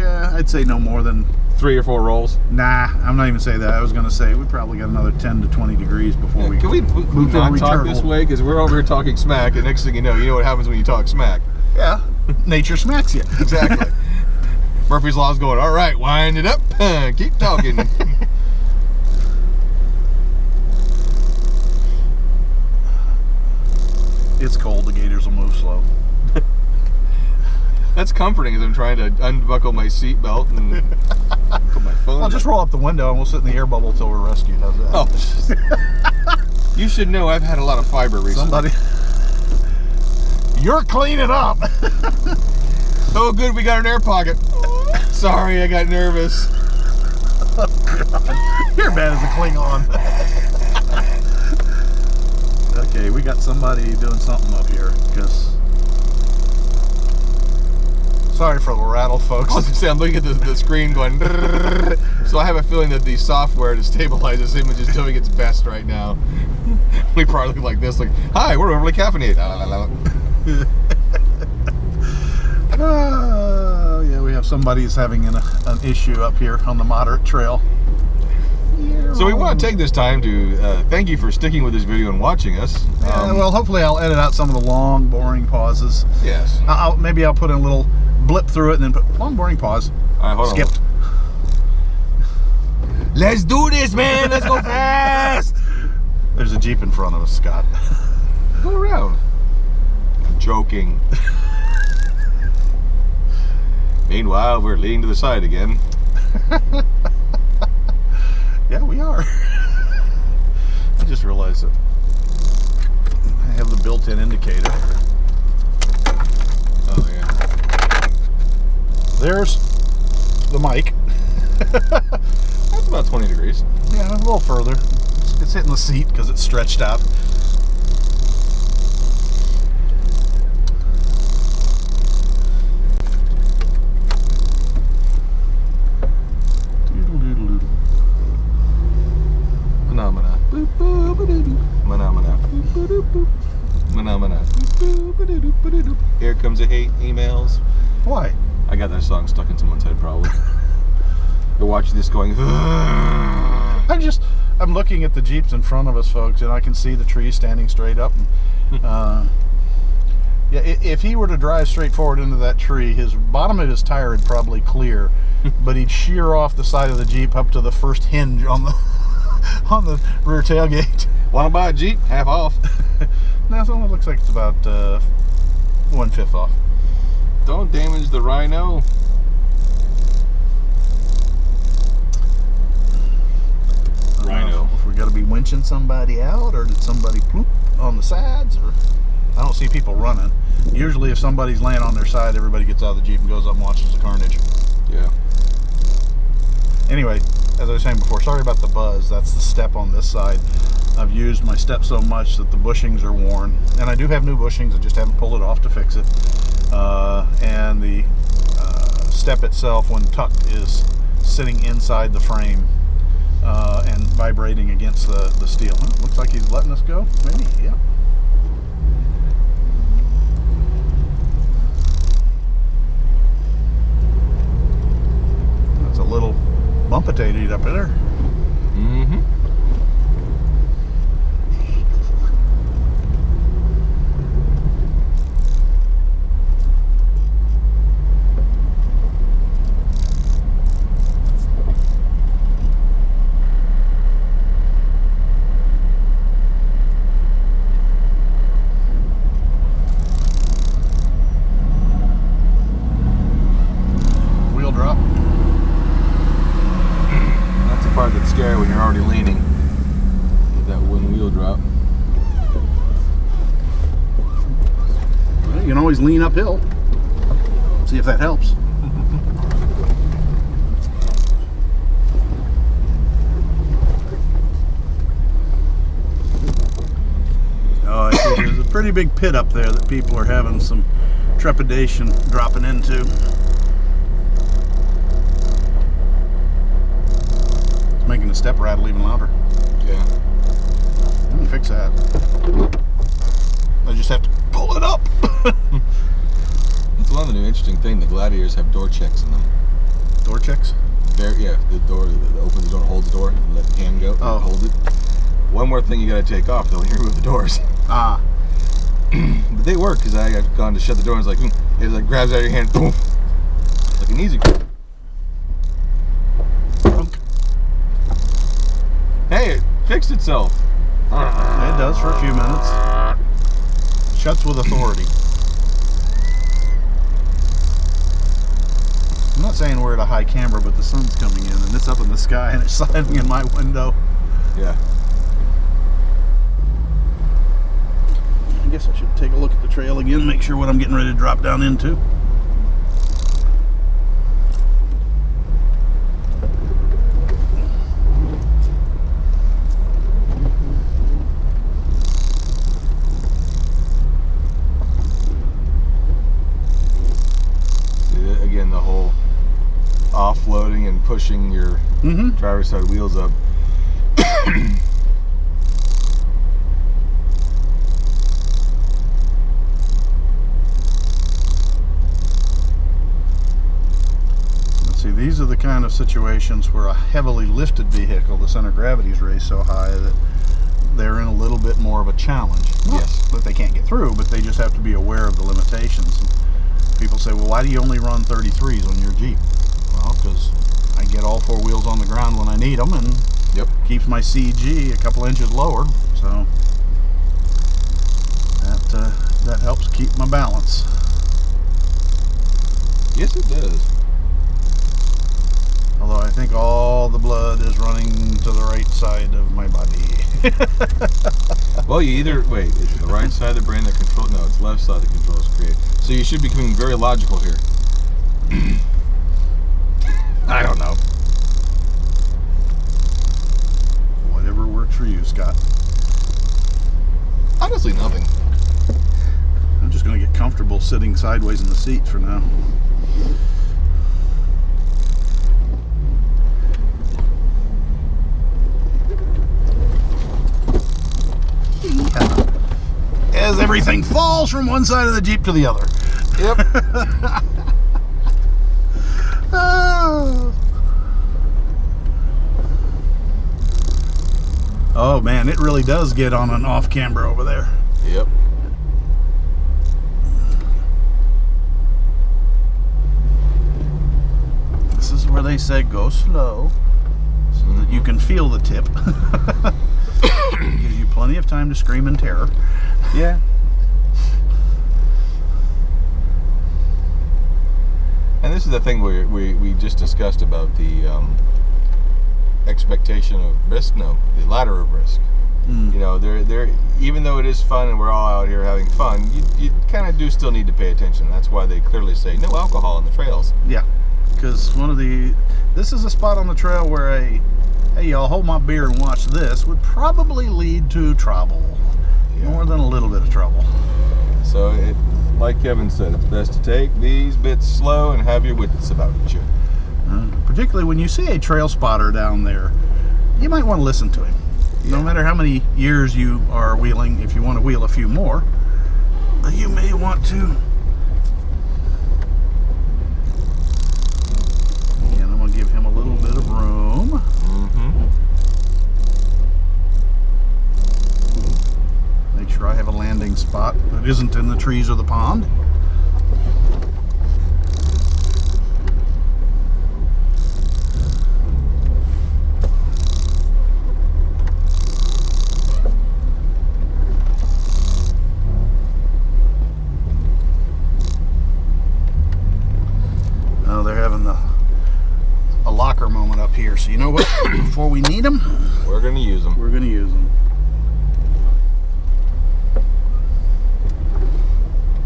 I'd say no more than 3 or 4 rolls. Nah, I'm not even saying that. I was going to say we probably got another 10 to 20 degrees before we Can we move to not talk return. this way? Because we're over here talking smack, and next thing you know what happens when you talk smack. Yeah, nature smacks you. Exactly. Murphy's Law's going, all right, wind it up, keep talking. It's cold, the gators will move slow. That's comforting as I'm trying to unbuckle my seatbelt and put my phone Well, just roll up the window and we'll sit in the air bubble until we're rescued. How's that? Oh, you should know I've had a lot of fiber recently. Somebody, you're cleaning up. Oh, good, we got an air pocket. Sorry, I got nervous. Oh, God. You're bad as a Klingon. Okay, we got somebody doing something up here. Because sorry for the rattle, folks. I was gonna say, I'm looking at the screen going, so I have a feeling that the software to stabilize this image is doing its best right now. We probably look like this, like, hi, we're overly caffeinated. Yeah, we have somebody who's having an issue up here on the moderate trail. So we want to take this time to thank you for sticking with this video and watching us. Well, hopefully I'll edit out some of the long, boring pauses. Yes. Maybe I'll put in a little blip through it and then put long, boring pause. All right, hold Skipped. on. Let's do this, man. Let's go fast. There's a Jeep in front of us, Scott. Go around. I'm joking. Meanwhile, we're leaning to the side again. Yeah, we are. I just realized that I have the built-in indicator. Oh, yeah. There's the mic. That's about 20 degrees. Yeah, a little further. It's hitting the seat because it's stretched out. Phenomena. Boop, boop, ba-doo-doo. Phenomena. Boop, ba-doo, boop. Phenomena. Boop, boop, ba-doo-doo, ba-doo-doo. Here comes the hate emails. Why? I got that song stuck in someone's head, probably. They're watching this going, I'm looking at the Jeeps in front of us, folks, and I can see the trees standing straight up. And, yeah, if he were to drive straight forward into that tree, his bottom of his tire would probably clear, but he'd shear off the side of the Jeep up to the first hinge on the on the rear tailgate. Want to buy a Jeep? Half off. Now, so it looks like it's about 1/5 off. Don't damage the Rhino. Rhino. If we got to be winching somebody out, or did somebody ploop on the sides, or I don't see people running. Usually, if somebody's laying on their side, everybody gets out of the Jeep and goes up and watches the carnage. Yeah. Anyway, as I was saying before, sorry about the buzz. That's the step on this side. I've used my step so much that the bushings are worn, and I do have new bushings. I just haven't pulled it off to fix it. And the step itself, when tucked, is sitting inside the frame and vibrating against the steel. Huh? Looks like he's letting us go. Maybe, yeah. That's a little bumpitated up there. Mm-hmm. Wheel drop. That's the part that's scary when you're already leaning. With that one wheel drop. Well, you can always lean uphill. See if that helps. Oh, I see there's a pretty big pit up there that people are having some trepidation dropping into. It's making the step rattle even louder. Yeah. Let me fix that. I just have to pull it up. That's another new interesting thing. The Gladiators have door checks in them. Door checks? The door that opens the door and holds the door, and let the can go, Oh. and hold it. One more thing you gotta take off, they'll remove the doors. Ah. But they work, because I've gone to shut the door and it's like, it like grabs out of your hand, poof, like an easy grip. Hey, it fixed itself. It does for a few minutes. Shuts with authority. I'm not saying we're at a high camera, but the sun's coming in and it's up in the sky and it's shining in my window. Yeah. I guess I should take a look at the trail again, make sure what I'm getting ready to drop down into. Again, the whole offloading and pushing your driver's side wheels up. See, these are the kind of situations where a heavily lifted vehicle, the center of gravity is raised so high that they're in a little bit more of a challenge. Not Yes. that they can't get through, but they just have to be aware of the limitations. And people say, well, why do you only run 33s on your Jeep? Well, because I get all four wheels on the ground when I need them, and Yep. keeps my CG a couple inches lower, so that helps keep my balance. Yes, it does. Although I think all the blood is running to the right side of my body. Well, you either wait. Is it the right side of the brain that controls? No, it's left side that controls create. So you should be becoming very logical here. I don't know. Whatever works for you, Scott. Honestly, nothing. I'm just going to get comfortable sitting sideways in the seat for now. As everything falls from one side of the Jeep to the other. Yep. Oh man, it really does get on and off camber over there. Yep. This is where they say go slow so that you can feel the tip. Gives you plenty of time to scream in terror. Yeah. And this is the thing we just discussed about the expectation of risk. No, the ladder of risk. You know, they're even though it is fun and we're all out here having fun, you kind of do still need to pay attention. That's why they clearly say no alcohol on the trails. Yeah, because this is a spot on the trail where a hey y'all hold my beer and watch this would probably lead to trouble. Yeah. More than a little bit of trouble. So, like Kevin said, it's best to take these bits slow and have your wits about you. Particularly when you see a trail spotter down there, you might want to listen to him. No Yeah. matter how many years you are wheeling, if you want to wheel a few more, you may want to. Again, I'm going to give him a little bit of room. Make sure I have a landing spot that isn't in the trees or the pond. Oh, they're having a locker moment up here. So you know what? Before we need them, We're going to use them. we're going to use them.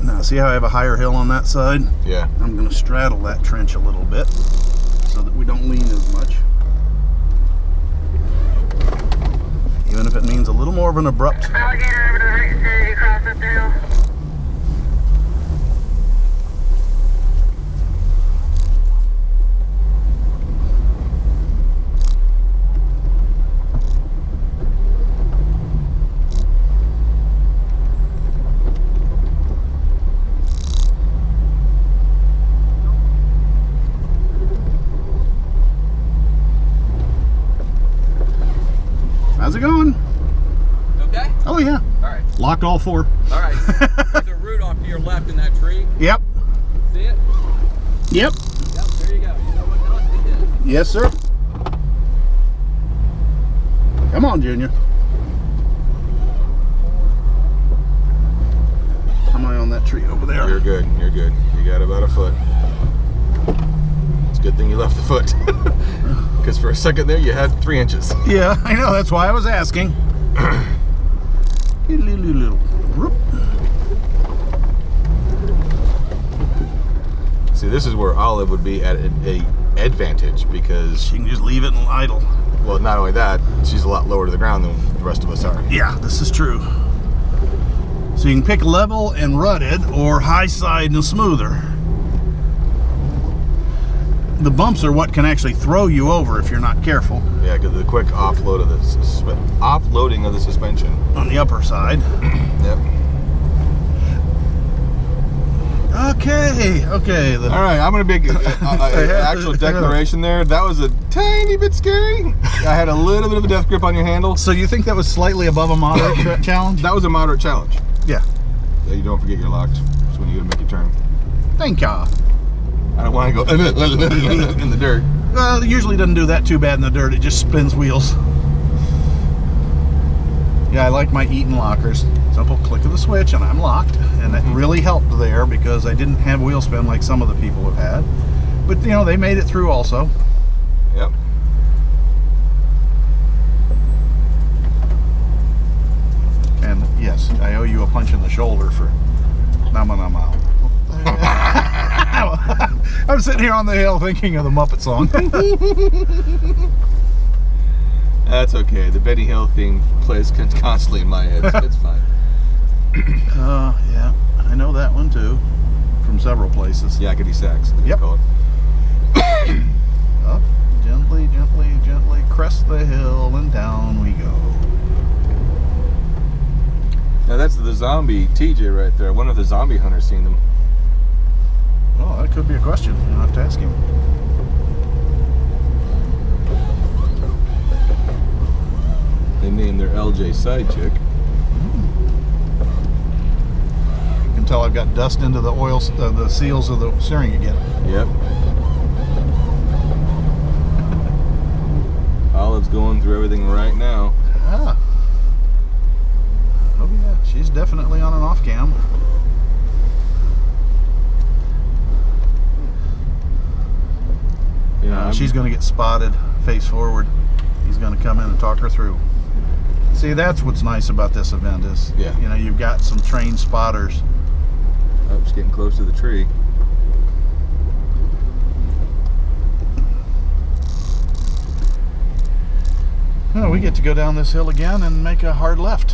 Now, see how I have a higher hill on that side? Yeah. I'm going to straddle that trench a little bit so that we don't lean as much. Even if it means a little more of an abrupt. Alligator over to the right as you cross up the hill. yeah. All right. Locked all 4. All right. There's a root off to your left in that tree. Yep. See it? Yep. Yep, there you go. You know what else it is. Yes, sir. Come on, Junior. How am I on that tree over there? You're good. You're good. You got about a foot. It's a good thing you left the foot. Because for a second there, you had 3 inches. Yeah, I know. That's why I was asking. See, this is where Olive would be at a advantage because, You can just leave it and idle. well, not only that, she's a lot lower to the ground than the rest of us are. Yeah, this is true. So you can pick level and rutted or high side and smoother. The bumps are what can actually throw you over if you're not careful Yeah, because the quick offload of the offloading of the suspension. on the upper side. Yep. Okay. All right, I'm gonna make an actual declaration there. That was a tiny bit scary. I had a little bit of a death grip on your handle. So you think that was slightly above a moderate challenge? That was a moderate challenge. Yeah. So you don't forget you're locked. That's when you gotta make your turn. Thank ya. I don't want to go in the dirt. Well, it usually doesn't do that too bad in the dirt. It just spins wheels. Yeah, I like my Eaton lockers. Simple click of the switch and I'm locked. And it really helped there because I didn't have wheel spin like some of the people have had. But, you know, they made it through also. Yep. And yes, I owe you a punch in the shoulder for Nama. I'm sitting here on the hill thinking of the Muppet song. That's okay. The Benny Hill theme plays constantly in my head. It's fine. Yeah, I know that one too, from several places. Yakety sax. Yep. Called. Up, gently, crest the hill and down we go. Now that's the zombie TJ right there. I wonder if the zombie hunter's seen them. Oh, that could be a question. You'll have to ask him. They named their LJ side chick. You can tell I've got dust into the oil, the seals of the steering again. Yep. Olive's going through everything right now. Ah. Oh yeah, she's definitely on an off cam. Yeah, She's going to get spotted face forward. He's going to come in and talk her through. See, that's what's nice about this event is, Yeah. you know, you've got some trained spotters. Oh, it's getting close to the tree. Oh, we get to go down this hill again and make a hard left.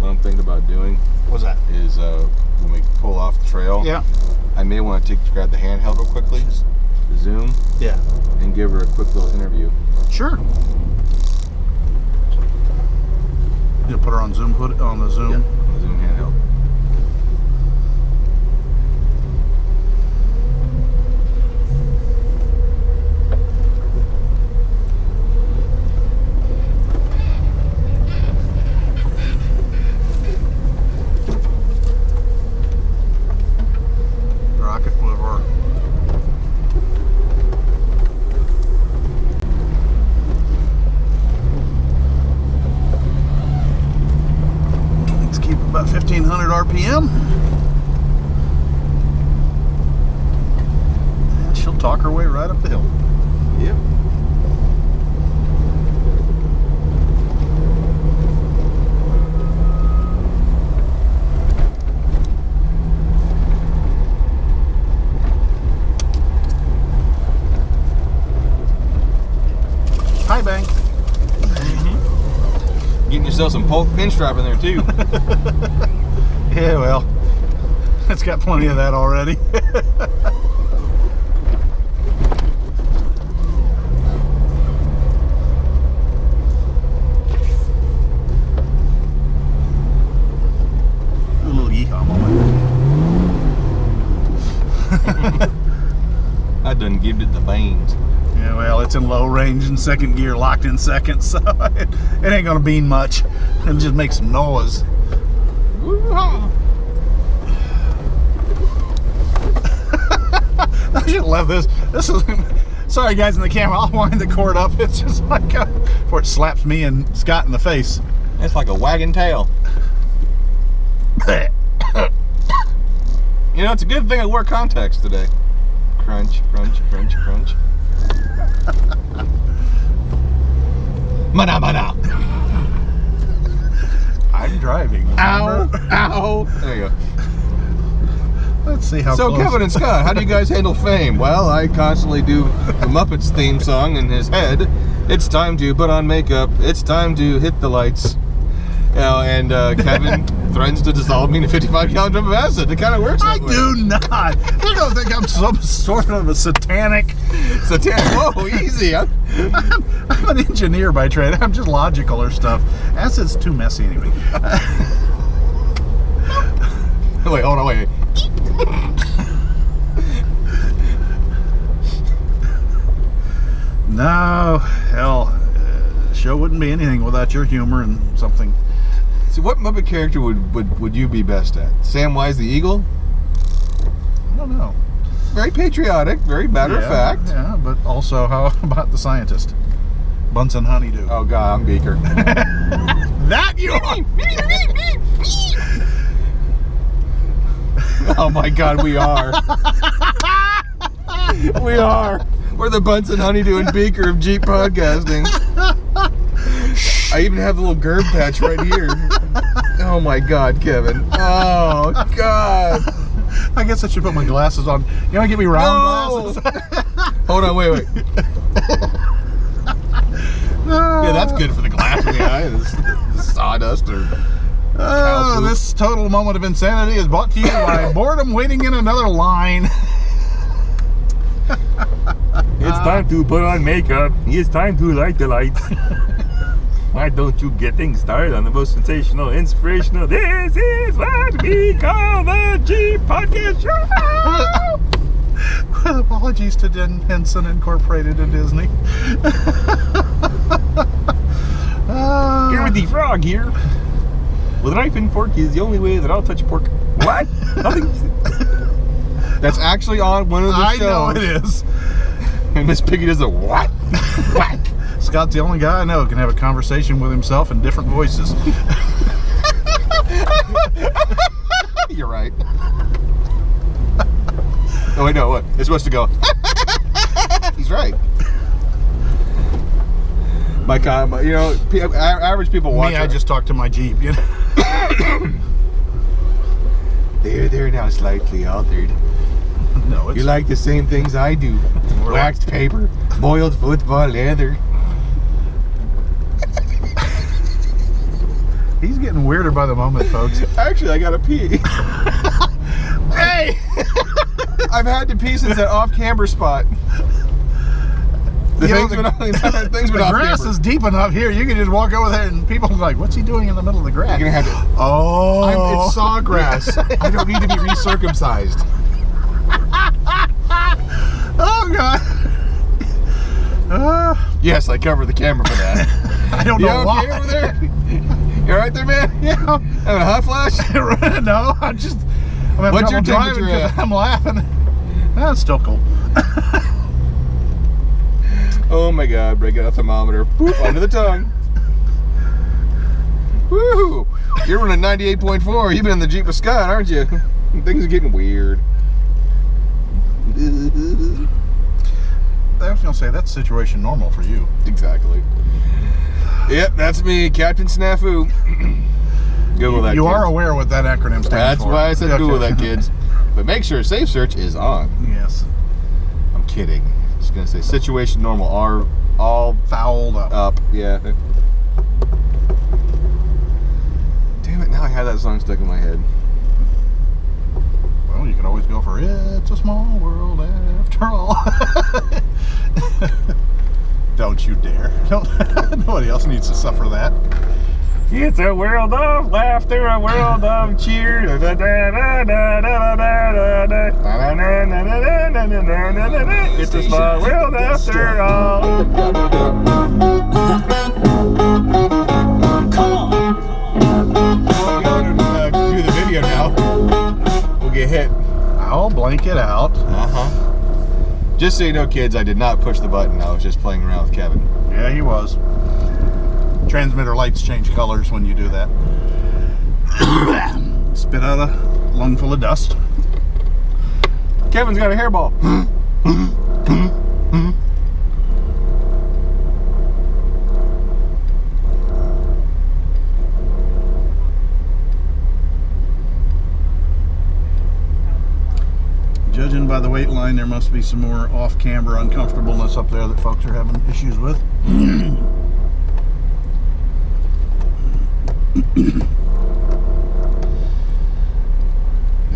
What I'm thinking about doing What's that? is when we pull off the trail, Yeah. I may want to grab the handheld real quickly, the zoom, Yeah. and give her a quick little interview. Sure. You'll put her on Zoom, put it on the Zoom. Yeah, the zoom handheld. Rocket with her. Let's keep about 1500 RPM. And she'll talk her way right up the hill. Yep. Hi, Bank. Getting yourself some pinstripe in there too. Yeah, well, it's got plenty of that already. A little yeehaw moment. I done give it the veins. Yeah, well, it's in low range in second gear, locked in second, so it ain't gonna bean much. It'll just make some noise. I should have left this. This is. Sorry, guys, in the camera. I'll wind the cord up. It's just like before it slaps me and Scott in the face. It's like a wagging tail. You know, it's a good thing I wore contacts today. Crunch, crunch, crunch, crunch. Mana, mana. I'm driving. Ow, ow. There you go. Let's see how So close. Kevin and Scott, how do you guys handle fame? Well, I constantly do the Muppets theme song in his head. It's time to put on makeup. It's time to hit the lights. You know, and Kevin threatens to dissolve me in a 55-gallon drum of acid. It kind of works I that way. do not. You don't think I'm some sort of a satanic? Whoa, easy. I'm an engineer by trade. I'm just logical or stuff. Acid's too messy anyway. Wait, hold on, wait. No, hell, the show wouldn't be anything without your humor and something. So what Muppet character would you be best at? Samwise the Eagle? I don't know. Very patriotic, very matter of fact. Yeah, but also, how about the scientist? Bunsen Honeydew. Oh God, I'm Beaker. That you are! Oh my God, we are. We are. We're the Bunsen Honeydew and Beaker of Jeep podcasting. I even have the little gerb patch right here. Oh my God, Kevin. Oh God. I guess I should put my glasses on. You want to give me round glasses? Hold on, wait. Yeah, that's good for the glass in the eye. The sawdust or... Oh, this total moment of insanity is brought to you by boredom waiting in another line. It's time to put on makeup. It's time to light the lights. Why don't you get things started on the most sensational, inspirational? This is what we call the Jeep Podcast Show. With apologies to Den Henson Incorporated and Disney. Kermit the Frog here. With a knife and fork is the only way that I'll touch pork. What? Nothing. That's actually on one of the I shows. know it is. And Miss Piggy does a what? Whack. Scott's the only guy I know who can have a conversation with himself in different voices. You're right. Oh wait, no, what? It's supposed to go. He's right. My God, you know, average people watch. Me, I just talk to my Jeep, you know. They're now slightly altered. No, it's You like the same things I do. Waxed paper, boiled football leather. he's getting weirder by the moment, folks. Actually, I gotta pee. Hey! I've had to pee since that off-camber spot. The You know, thing's been on The grass is deep enough here. You can just walk over there and people are like, what's he doing in the middle of the grass? You're gonna have to. Oh. It's sawgrass. I don't need to be recircumcised. Oh, God. Yes, I covered the camera for that. I don't You know okay why. over there? You alright there, man? Yeah. Having a hot flash? No, I'm just. I'm having What's your trouble driving temperature 'cause at? I'm laughing. That's still cool. Oh my God, break out a thermometer. Boop, under the tongue. Woo! You're running 98.4. You've been in the Jeep with Scott, aren't you? Things are getting weird. I was going to say, that's situation normal for you. Exactly. Yep, that's me, Captain Snafu. Google that. You kids. are aware what that acronym stands That's for. why I said Okay. Google that, kids. But make sure Safe Search is on. Yes. I'm kidding. Just gonna say situation normal. Are all Fouled up. up? Yeah. Damn it! Now I have that song stuck in my head. Well, you can always go for It's a Small World After All. Don't you dare. Don't, nobody else needs to suffer that. It's a world of laughter, a world of cheer. It's a small world after all. Do the video now. We'll get hit. I'll blank it out. Just so you know, kids, I did not push the button. I was just playing around with Kevin. Yeah, he was. Transmitter lights change colors when you do that. Spit out a lungful of dust. Kevin's got a hairball. Judging by the weight line, there must be some more off-camber uncomfortableness up there that folks are having issues with.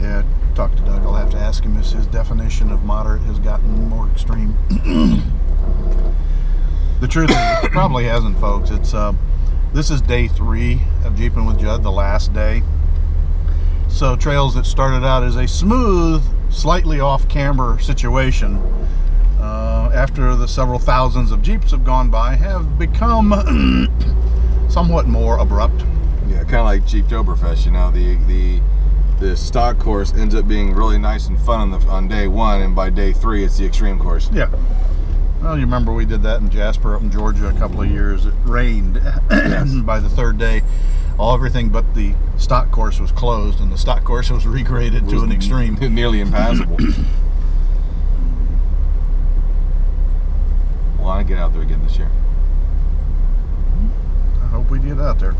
Yeah, talk to Doug. I'll have to ask him if his definition of moderate has gotten more extreme. The truth is, it probably hasn't, folks. It's this is day 3 of Jeepin with Judd, the last day. So trails that started out as a smooth, slightly off-camber situation, after the several thousands of Jeeps have gone by, have become somewhat more abrupt. Yeah, kind of like Jeeptoberfest. You know, the stock course ends up being really nice and fun on day 1, and by day 3, it's the extreme course. Yeah. Well, you remember we did that in Jasper up in Georgia a couple of years. It rained, and by the 3rd day, everything but the stock course was closed, and the stock course was regraded to an extreme. Nearly impassable. Well, I get out there again this year. I hope we get out there.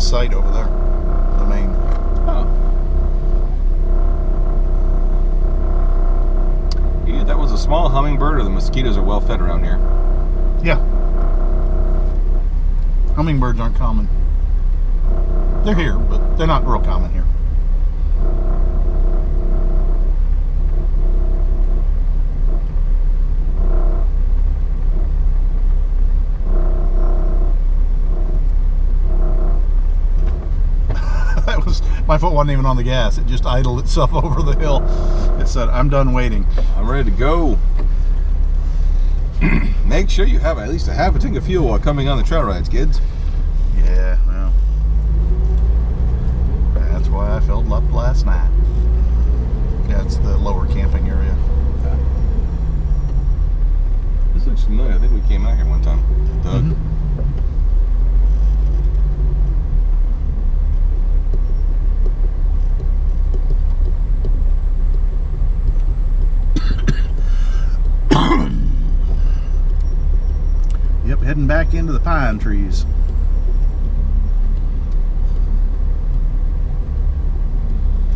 Site over there, the main. Oh. Yeah, that was a small hummingbird, or the mosquitoes are well fed around here. Yeah. Hummingbirds aren't common. They're here, but they're not real common here. My foot wasn't even on the gas. It just idled itself over the hill. It said, I'm done waiting. I'm ready to go. Make sure you have at least a half a tank of fuel while coming on the trail rides, kids. Yeah, well, that's why I filled up last night. Yeah, it's the lower camping area. This looks familiar. I think we came out here one time. Doug. Mm-hmm. Yep, heading back into the pine trees.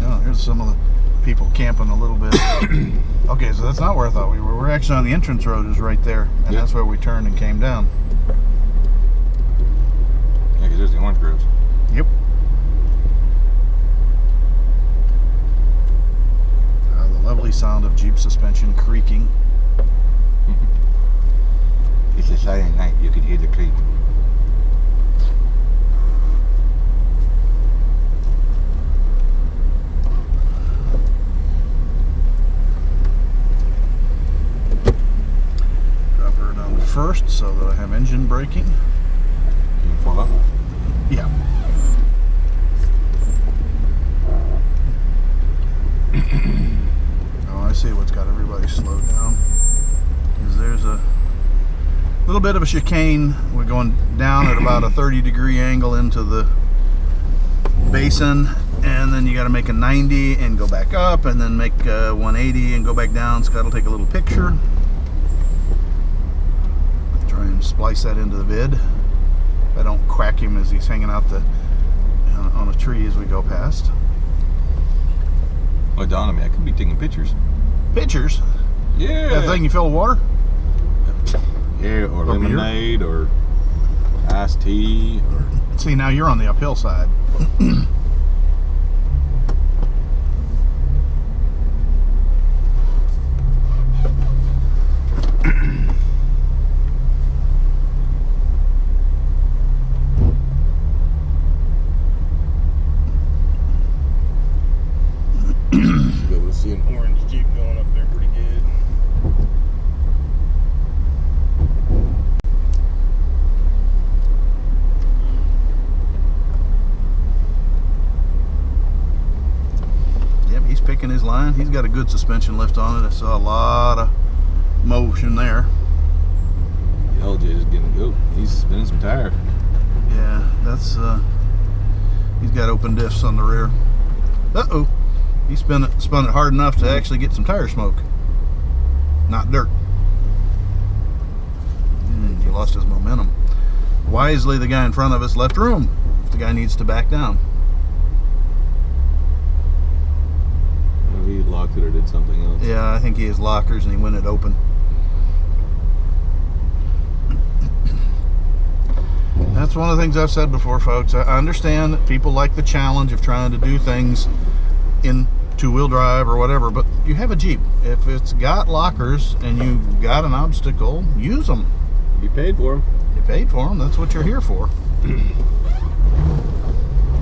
Oh, here's some of the people camping a little bit. Okay, so that's not where I thought we were. We're actually on the entrance road is right there, and that's where we turned and came down. Yeah, because there's the orange groves. Yep. The lovely sound of Jeep suspension creaking. It's a silent night. You could hear the creak. Drop her down first so that I have engine braking. Can you pull up? Yeah. Oh, I see what's got everybody slowed down. Because there's a little bit of a chicane. We're going down at about a 30-degree angle into the basin, and then you got to make a 90 and go back up, and then make a 180 and go back down. Scott will take a little picture. Try and splice that into the vid. I don't crack him as he's hanging out on a tree as we go past. Well, it dawned on me, I could be taking pictures. Pictures? Yeah. That thing you fill with water? Yeah, or lemonade, or iced tea, or... See, now you're on the uphill side. Should be able to see an orange Jeep going up there pretty good. Yep, he's picking his line. He's got a good suspension lift on it. I saw a lot of motion there. The LJ is getting to go. He's spinning some tire. Yeah, that's he's got open diffs on the rear. Uh-oh. He spun it hard enough to actually get some tire smoke. Not dirt. He lost his momentum. Wisely, the guy in front of us left room if the guy needs to back down. Well, he locked it or did something else. Yeah, I think he has lockers and he went it open. That's one of the things I've said before, folks. I understand that people like the challenge of trying to do things in two-wheel drive or whatever, but you have a Jeep. If it's got lockers and you've got an obstacle, use them. You paid for him. You paid for them. That's what you're here for.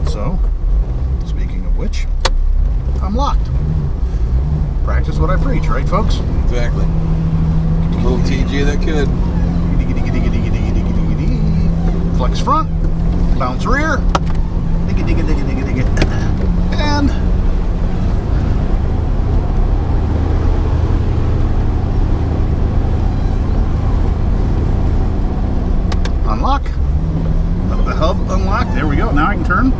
So, speaking of which, I'm locked. Practice what I preach, right, folks? Exactly. A little TG that could. Flex front, bounce rear, and unlock. Let the hub unlock. There we go. Now I can turn.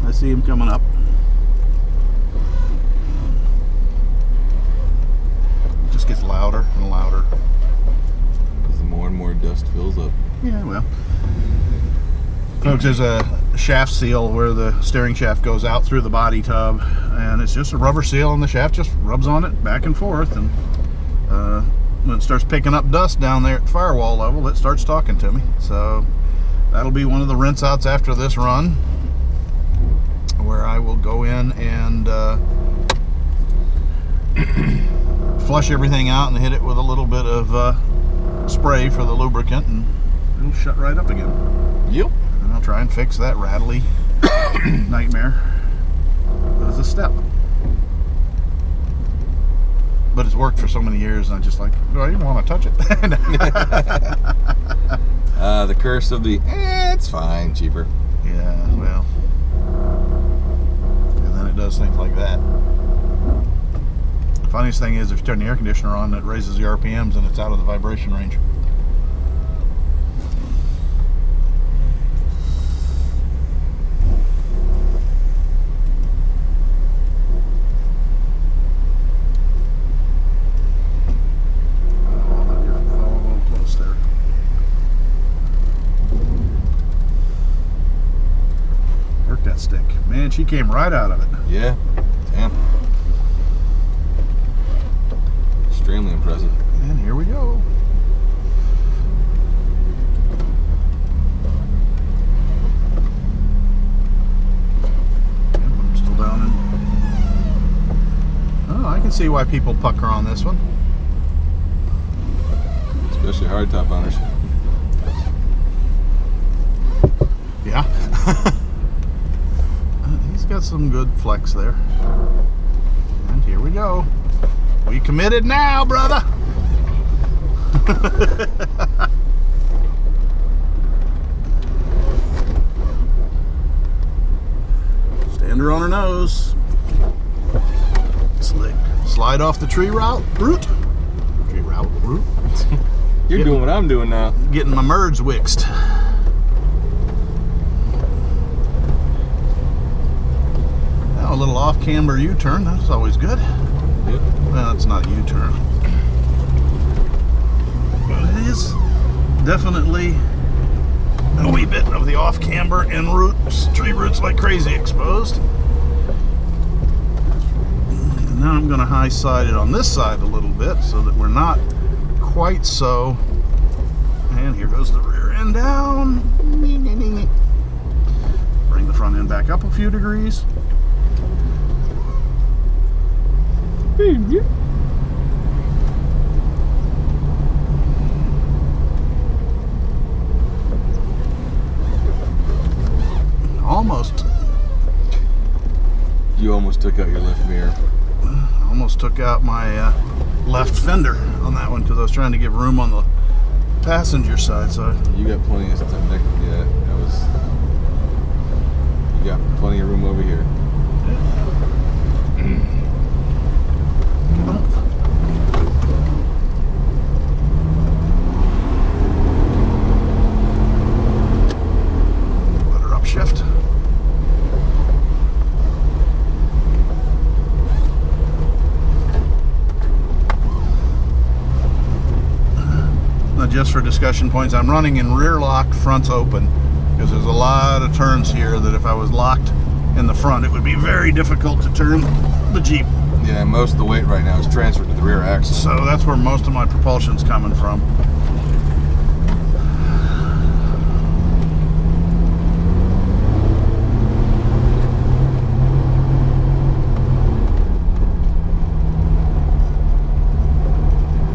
I see him coming up. Just gets louder and louder. As more and more dust fills up. Yeah, well. Folks, there's a shaft seal where the steering shaft goes out through the body tub, and it's just a rubber seal, and the shaft just rubs on it back and forth, and when it starts picking up dust down there at the firewall level, it starts talking to me. So that'll be one of the rinse outs after this run, where I will go in and flush everything out and hit it with a little bit of spray for the lubricant, and it'll shut right up again. Yep. And I'll try and fix that rattly nightmare as a step. But it's worked for so many years, and I just like, do I even want to touch it? The curse of the, it's fine, cheaper. Yeah, well. And then it does things like that. The funniest thing is if you turn the air conditioner on, it raises the RPMs and it's out of the vibration range. Stick. Man, she came right out of it. Yeah. Damn. Extremely impressive. And here we go. I'm still down in. Oh, I can see why people pucker on this one. Especially hardtop owners. Yeah. He's got some good flex there. And here we go. We committed now, brother. Stand her on her nose. slide off the tree route. You're doing what I'm doing now. Getting my merge wixed. Now a little off-camber U-turn. That's always good. Yep. Well, it's not a U-turn. But it is definitely a wee bit of the off-camber and roots, tree roots like crazy exposed. And now I'm going to high side it on this side a little bit so that we're not quite so. And here goes the rear end down. Bring the front end back up a few degrees. Almost. You almost took out your left mirror. Almost took out my left fender on that one because I was trying to give room on the passenger side. So You got plenty of stuff. Yeah, that was. You got plenty of room over here. let her upshift. Now, just for discussion points, I'm running in rear lock, fronts open, because there's a lot of turns here that if I was locked in the front, it would be very difficult to turn the Jeep. Yeah, most of the weight right now is transferred to the rear axle. So that's where most of my propulsion's coming from.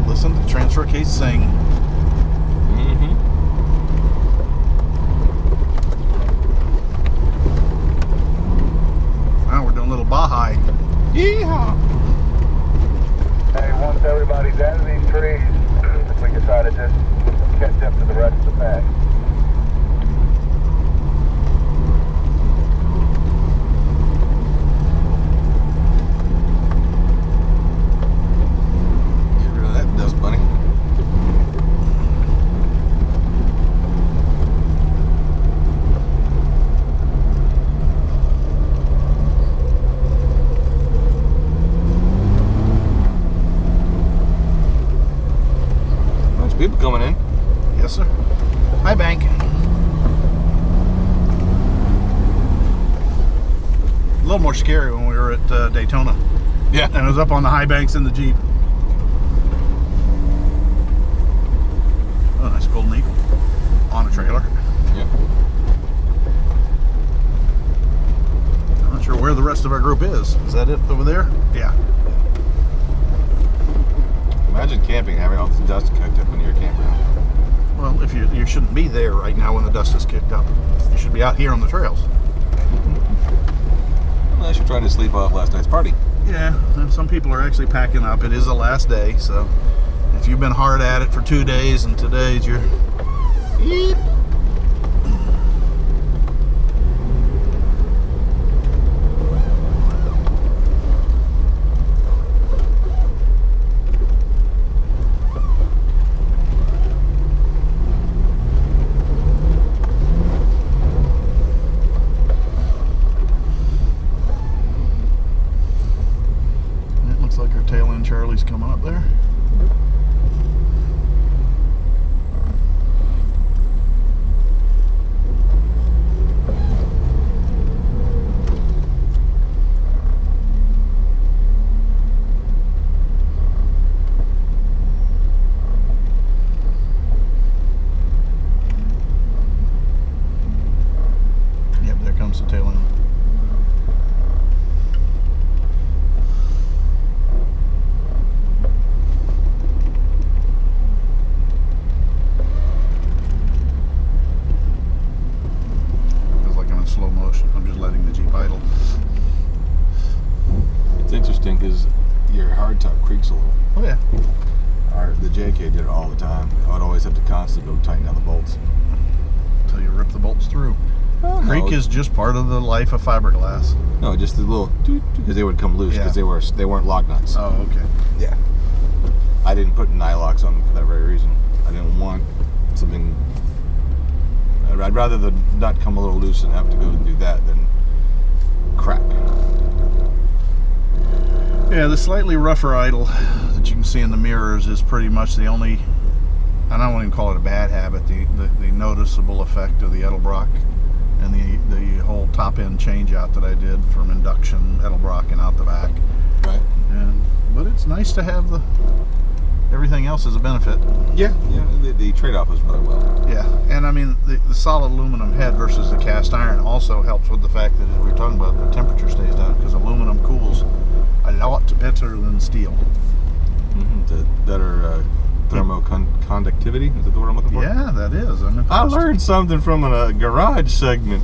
Listen to the transfer case sing. Mm-hmm. Now we're doing a little Baja. Yeehaw! Hey, once everybody's out of these trees, we decided to catch up to the rest of the pack. Get rid of that dust bunny. Bunch of people coming in. Yes, sir. Hi, Bank. A little more scary when we were at Daytona. Yeah. And it was up on the high banks in the Jeep. Oh, nice golden eagle on a trailer. Yep. I'm not sure where the rest of our group is. Is that it over there? Yeah. Imagine camping and having all this dust kicked up into your campground. Well, if you shouldn't be there right now when the dust is kicked up. You should be out here on the trails. Unless you're trying to sleep off last night's party. Yeah, and some people are actually packing up. It is the last day, so if you've been hard at it for 2 days and today's your Eep. It looks like our tail end Charlie's coming up there. Yep, there comes the tail end. Feels like I'm in slow motion. I'm just letting the Jeep idle. It's interesting because your hardtop creaks a little. Oh yeah. The JK did it all the time. I'd always have to constantly go tighten down the bolts. Until you rip the bolts through. Oh, Creak no. is just part of the life of fiberglass. No, just the little because they would come loose because Yeah. they weren't lock nuts. Oh, okay. Yeah. I didn't put nylocks on them for that very reason. I didn't want something. I'd rather the nut come a little loose and have to go and do that than crack. Yeah, the slightly rougher idle that you can see in the mirrors is pretty much the only, and I don't even call it a bad habit, the noticeable effect of the Edelbrock and the whole top end change out that I did from induction Edelbrock and out the back. Right. But it's nice to have everything else as a benefit. Yeah. The trade-off was rather well. Yeah, and I mean the solid aluminum head versus the cast iron also helps with the fact that, as we were talking about, the temperature stays down because aluminum cools a lot better than steel. The better thermoconductivity. Is that the word I'm looking for? Yeah, that is. I'm I impressed. learned something from a garage segment.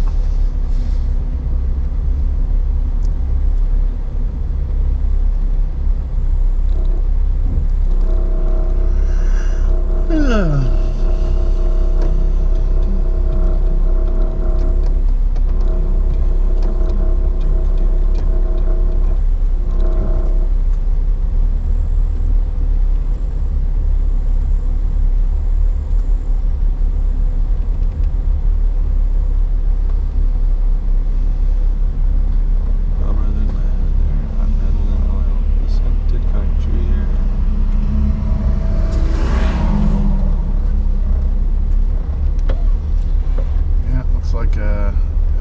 Yeah, it looks like at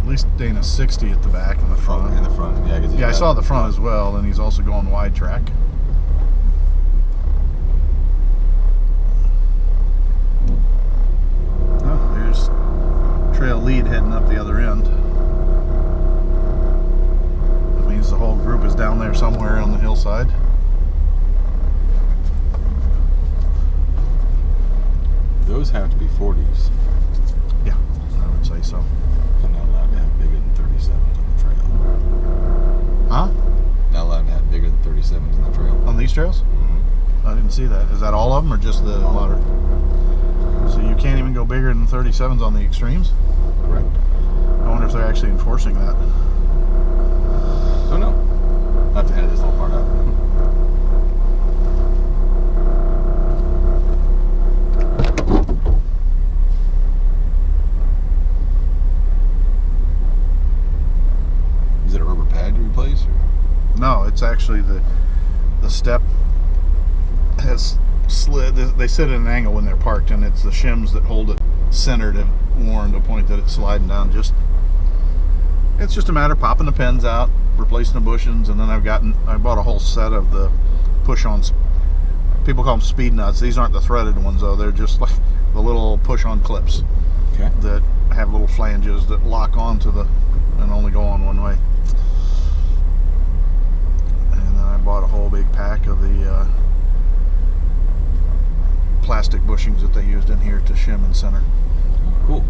least Dana 60 at the back and the front. In the front, yeah. 'Cause he's Yeah, I got- saw the front as well, and he's also going wide track. Oh, there's trail lead heading up the other end. That means the whole group is down there somewhere on the hillside. Those have to be 40s. Yeah, I would say so. I'm not allowed to have bigger than 37s on the trail. Huh? Not allowed to have bigger than 37s on the trail. On these trails? I didn't see that. Is that all of them or just the moderate? So you can't even go bigger than 37s on the extremes? Correct. I wonder if they're actually enforcing that. Oh no. I'll have to edit this little part out. Is it a rubber pad to replace? Or? No, it's actually the step has slid. They sit at an angle when they're parked, and it's the shims that hold it centered have worn to a point that it's sliding down. It's just a matter of popping the pins out, replacing the bushings, and then I bought a whole set of the push-on. People call them speed nuts. These aren't the threaded ones though. They're just like the little push-on clips Okay. that have little flanges that lock onto and only go on one way. And then I bought a whole big pack of the plastic bushings that they used in here to shim and center. Cool.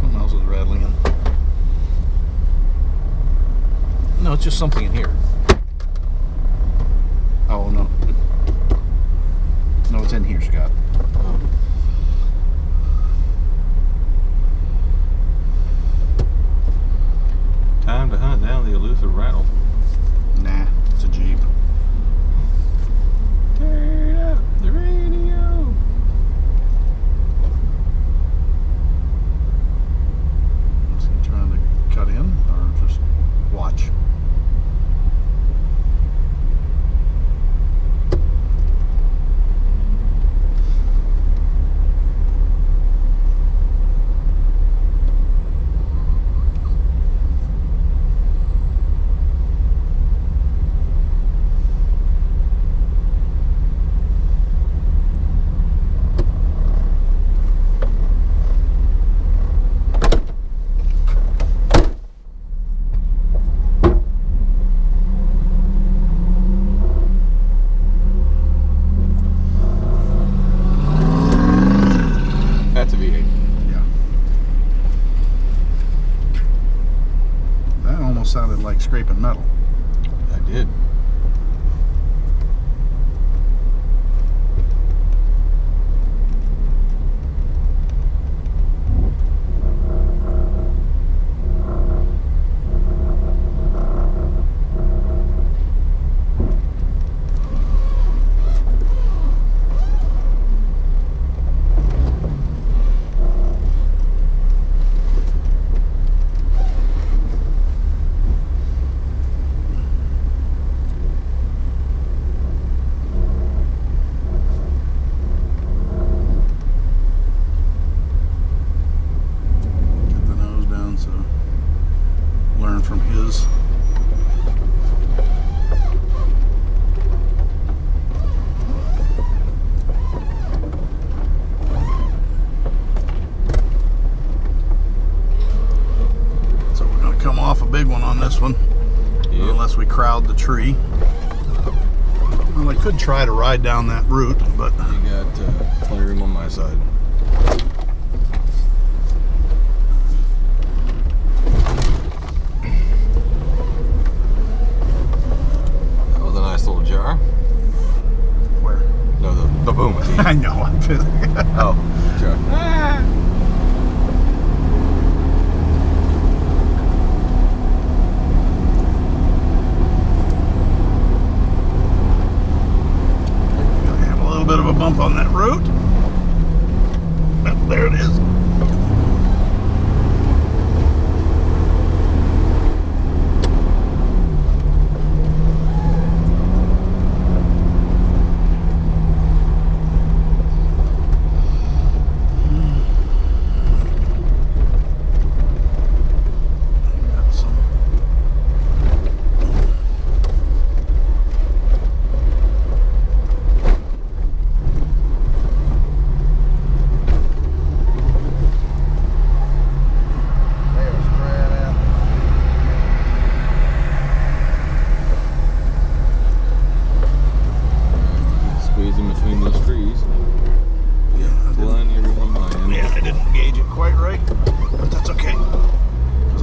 Something else is rattling in. No, it's just something in here. Oh, no. No, it's in here, Scott. Time to hunt down the elusive rattle. Nah, it's a Jeep. Turn up the radio. Is he trying to cut in or just watch? almost sounded like scraping metal. I did. Unless we crowd the tree. Well, I could try to ride down that route, but you got plenty of room on my side. That was a nice little jar. Where? No, the boom. I know. Oh, jar. Bit of a bump on that route. Oh, there it is.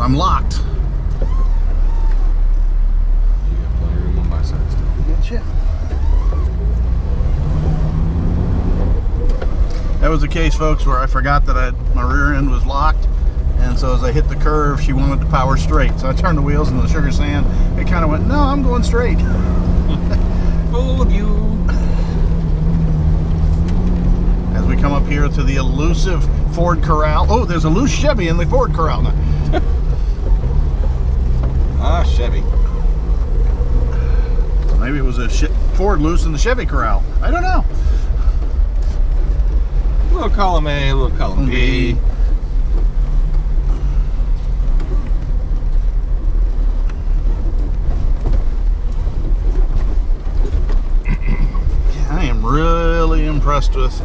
I'm locked. You got plenty of room on my side still. Gotcha. That was the case, folks, where I forgot that my rear end was locked, and so as I hit the curve, she wanted to power straight. So I turned the wheels into the sugar sand. It kind of went, no, I'm going straight. Fooled you. As we come up here to the elusive Ford Corral. Oh, there's a loose Chevy in the Ford Corral now. Ah, Chevy. Maybe it was a Ford loose in the Chevy Corral. I don't know. A little column A, a little column B. Yeah, I am really impressed with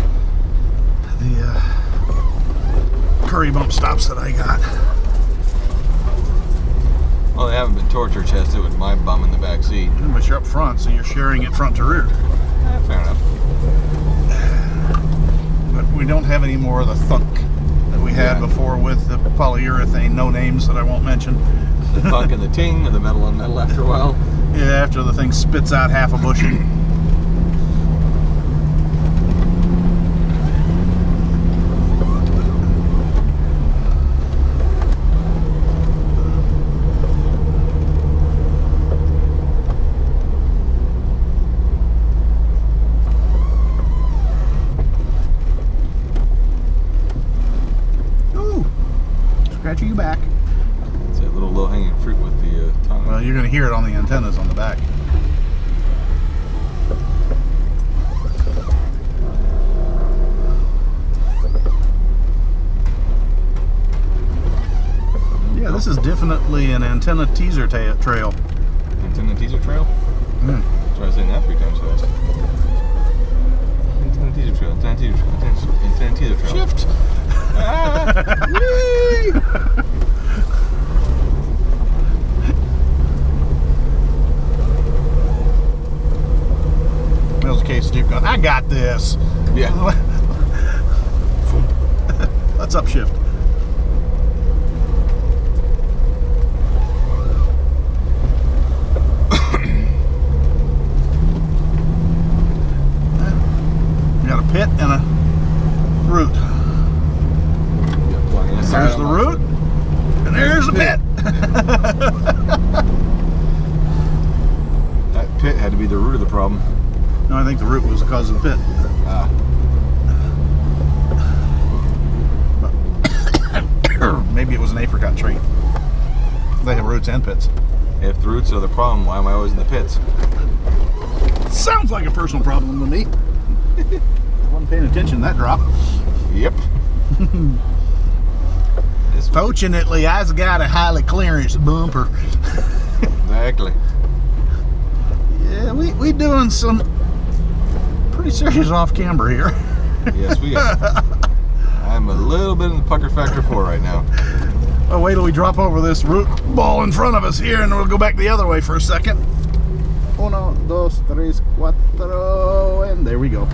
the curry bump stops that I got. Well, they haven't been torture tested with my bum in the back seat. But you're up front, so you're sharing it front to rear. Fair enough. But we don't have any more of the thunk that we had before with the polyurethane, no names that I won't mention. The thunk and the ting, and the metal on metal after a while. Yeah, after the thing spits out half a bushing. Scratching you back. It's that little low-hanging fruit with the tongue. Well, you're going to hear it on the antennas on the back. Yeah, this is definitely an antenna teaser trail. Antenna teaser trail? Mm. Try saying that 3 times fast. Antenna teaser trail, antenna teaser trail, antenna teaser trail. Shift! That was the case, Steve going, I got this. Yeah. Let's upshift. That pit had to be the root of the problem. No, I think the root was the cause of the pit. Maybe it was an apricot tree. They have roots and pits. If the roots are the problem, why am I always in the pits? Sounds like a personal problem to me. I wasn't paying attention to that drop. Yep. Fortunately, I've got a highly clearance bumper. Exactly. Yeah, we doing some pretty serious off camber here. Yes, we are. I'm a little bit in the pucker factor 4 right now. Well, wait till we drop over this root ball in front of us here, and we'll go back the other way for a second. 1, 2, 3, 4, and there we go.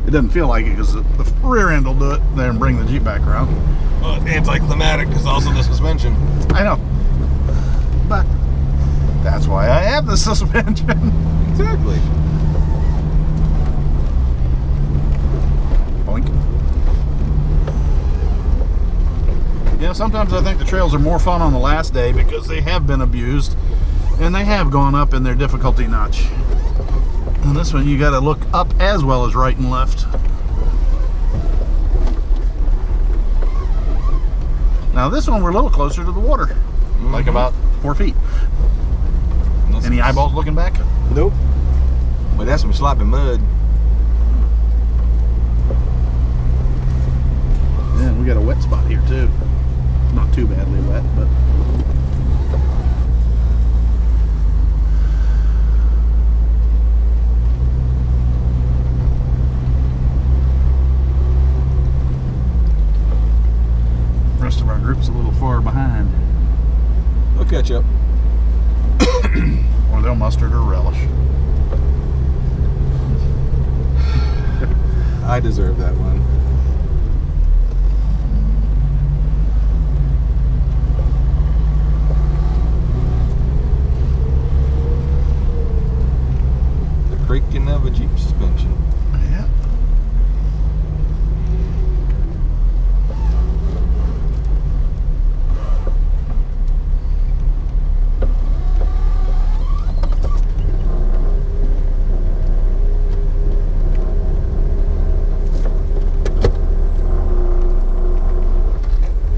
It doesn't feel like it because the rear end will do it there and bring the Jeep back around. Well, anticlimactic is also the suspension. I know, but that's why I have the suspension. Exactly. Boink. You know, sometimes I think the trails are more fun on the last day because they have been abused and they have gone up in their difficulty notch. And this one you got to look up as well as right and left. Now this one we're a little closer to the water, like about 4 feet. Any eyeballs looking back? Nope. But that's some sloppy mud. Yeah, we got a wet spot here too. Not too badly wet, but the rest of our group's a little far behind. We'll catch up. Or they'll mustard or relish. I deserve that one. The creaking of a Jeep suspension. Yeah.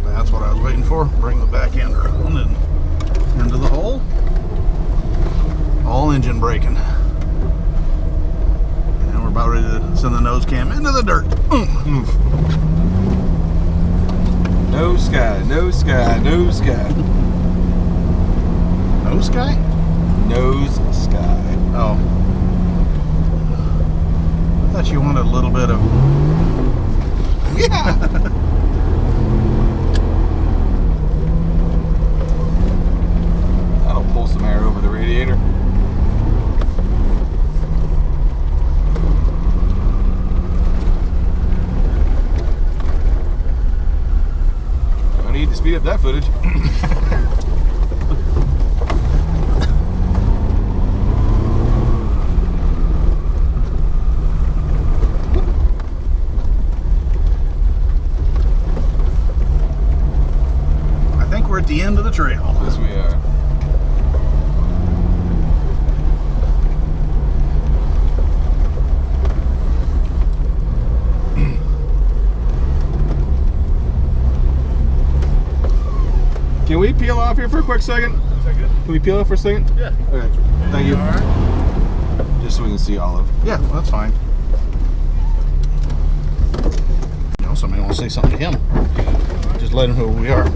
That's what I was waiting for. Bring the back end around and into the hole. All engine braking. And we're about ready to send the nose cam into the dirt. No sky, no sky, no sky. No sky? Nose sky. Oh. I thought you wanted a little bit of... Yeah! That'll pull some air over the radiator. No need to speed up that footage. I think we're at the end of the trail. Yes, we are. Can we peel off here for a quick second? Can we peel off for a second? Yeah. Okay. Thank you. Just so we can see Olive. Yeah, well, that's fine. You know, somebody wants to say something to him. Just let him know who we are.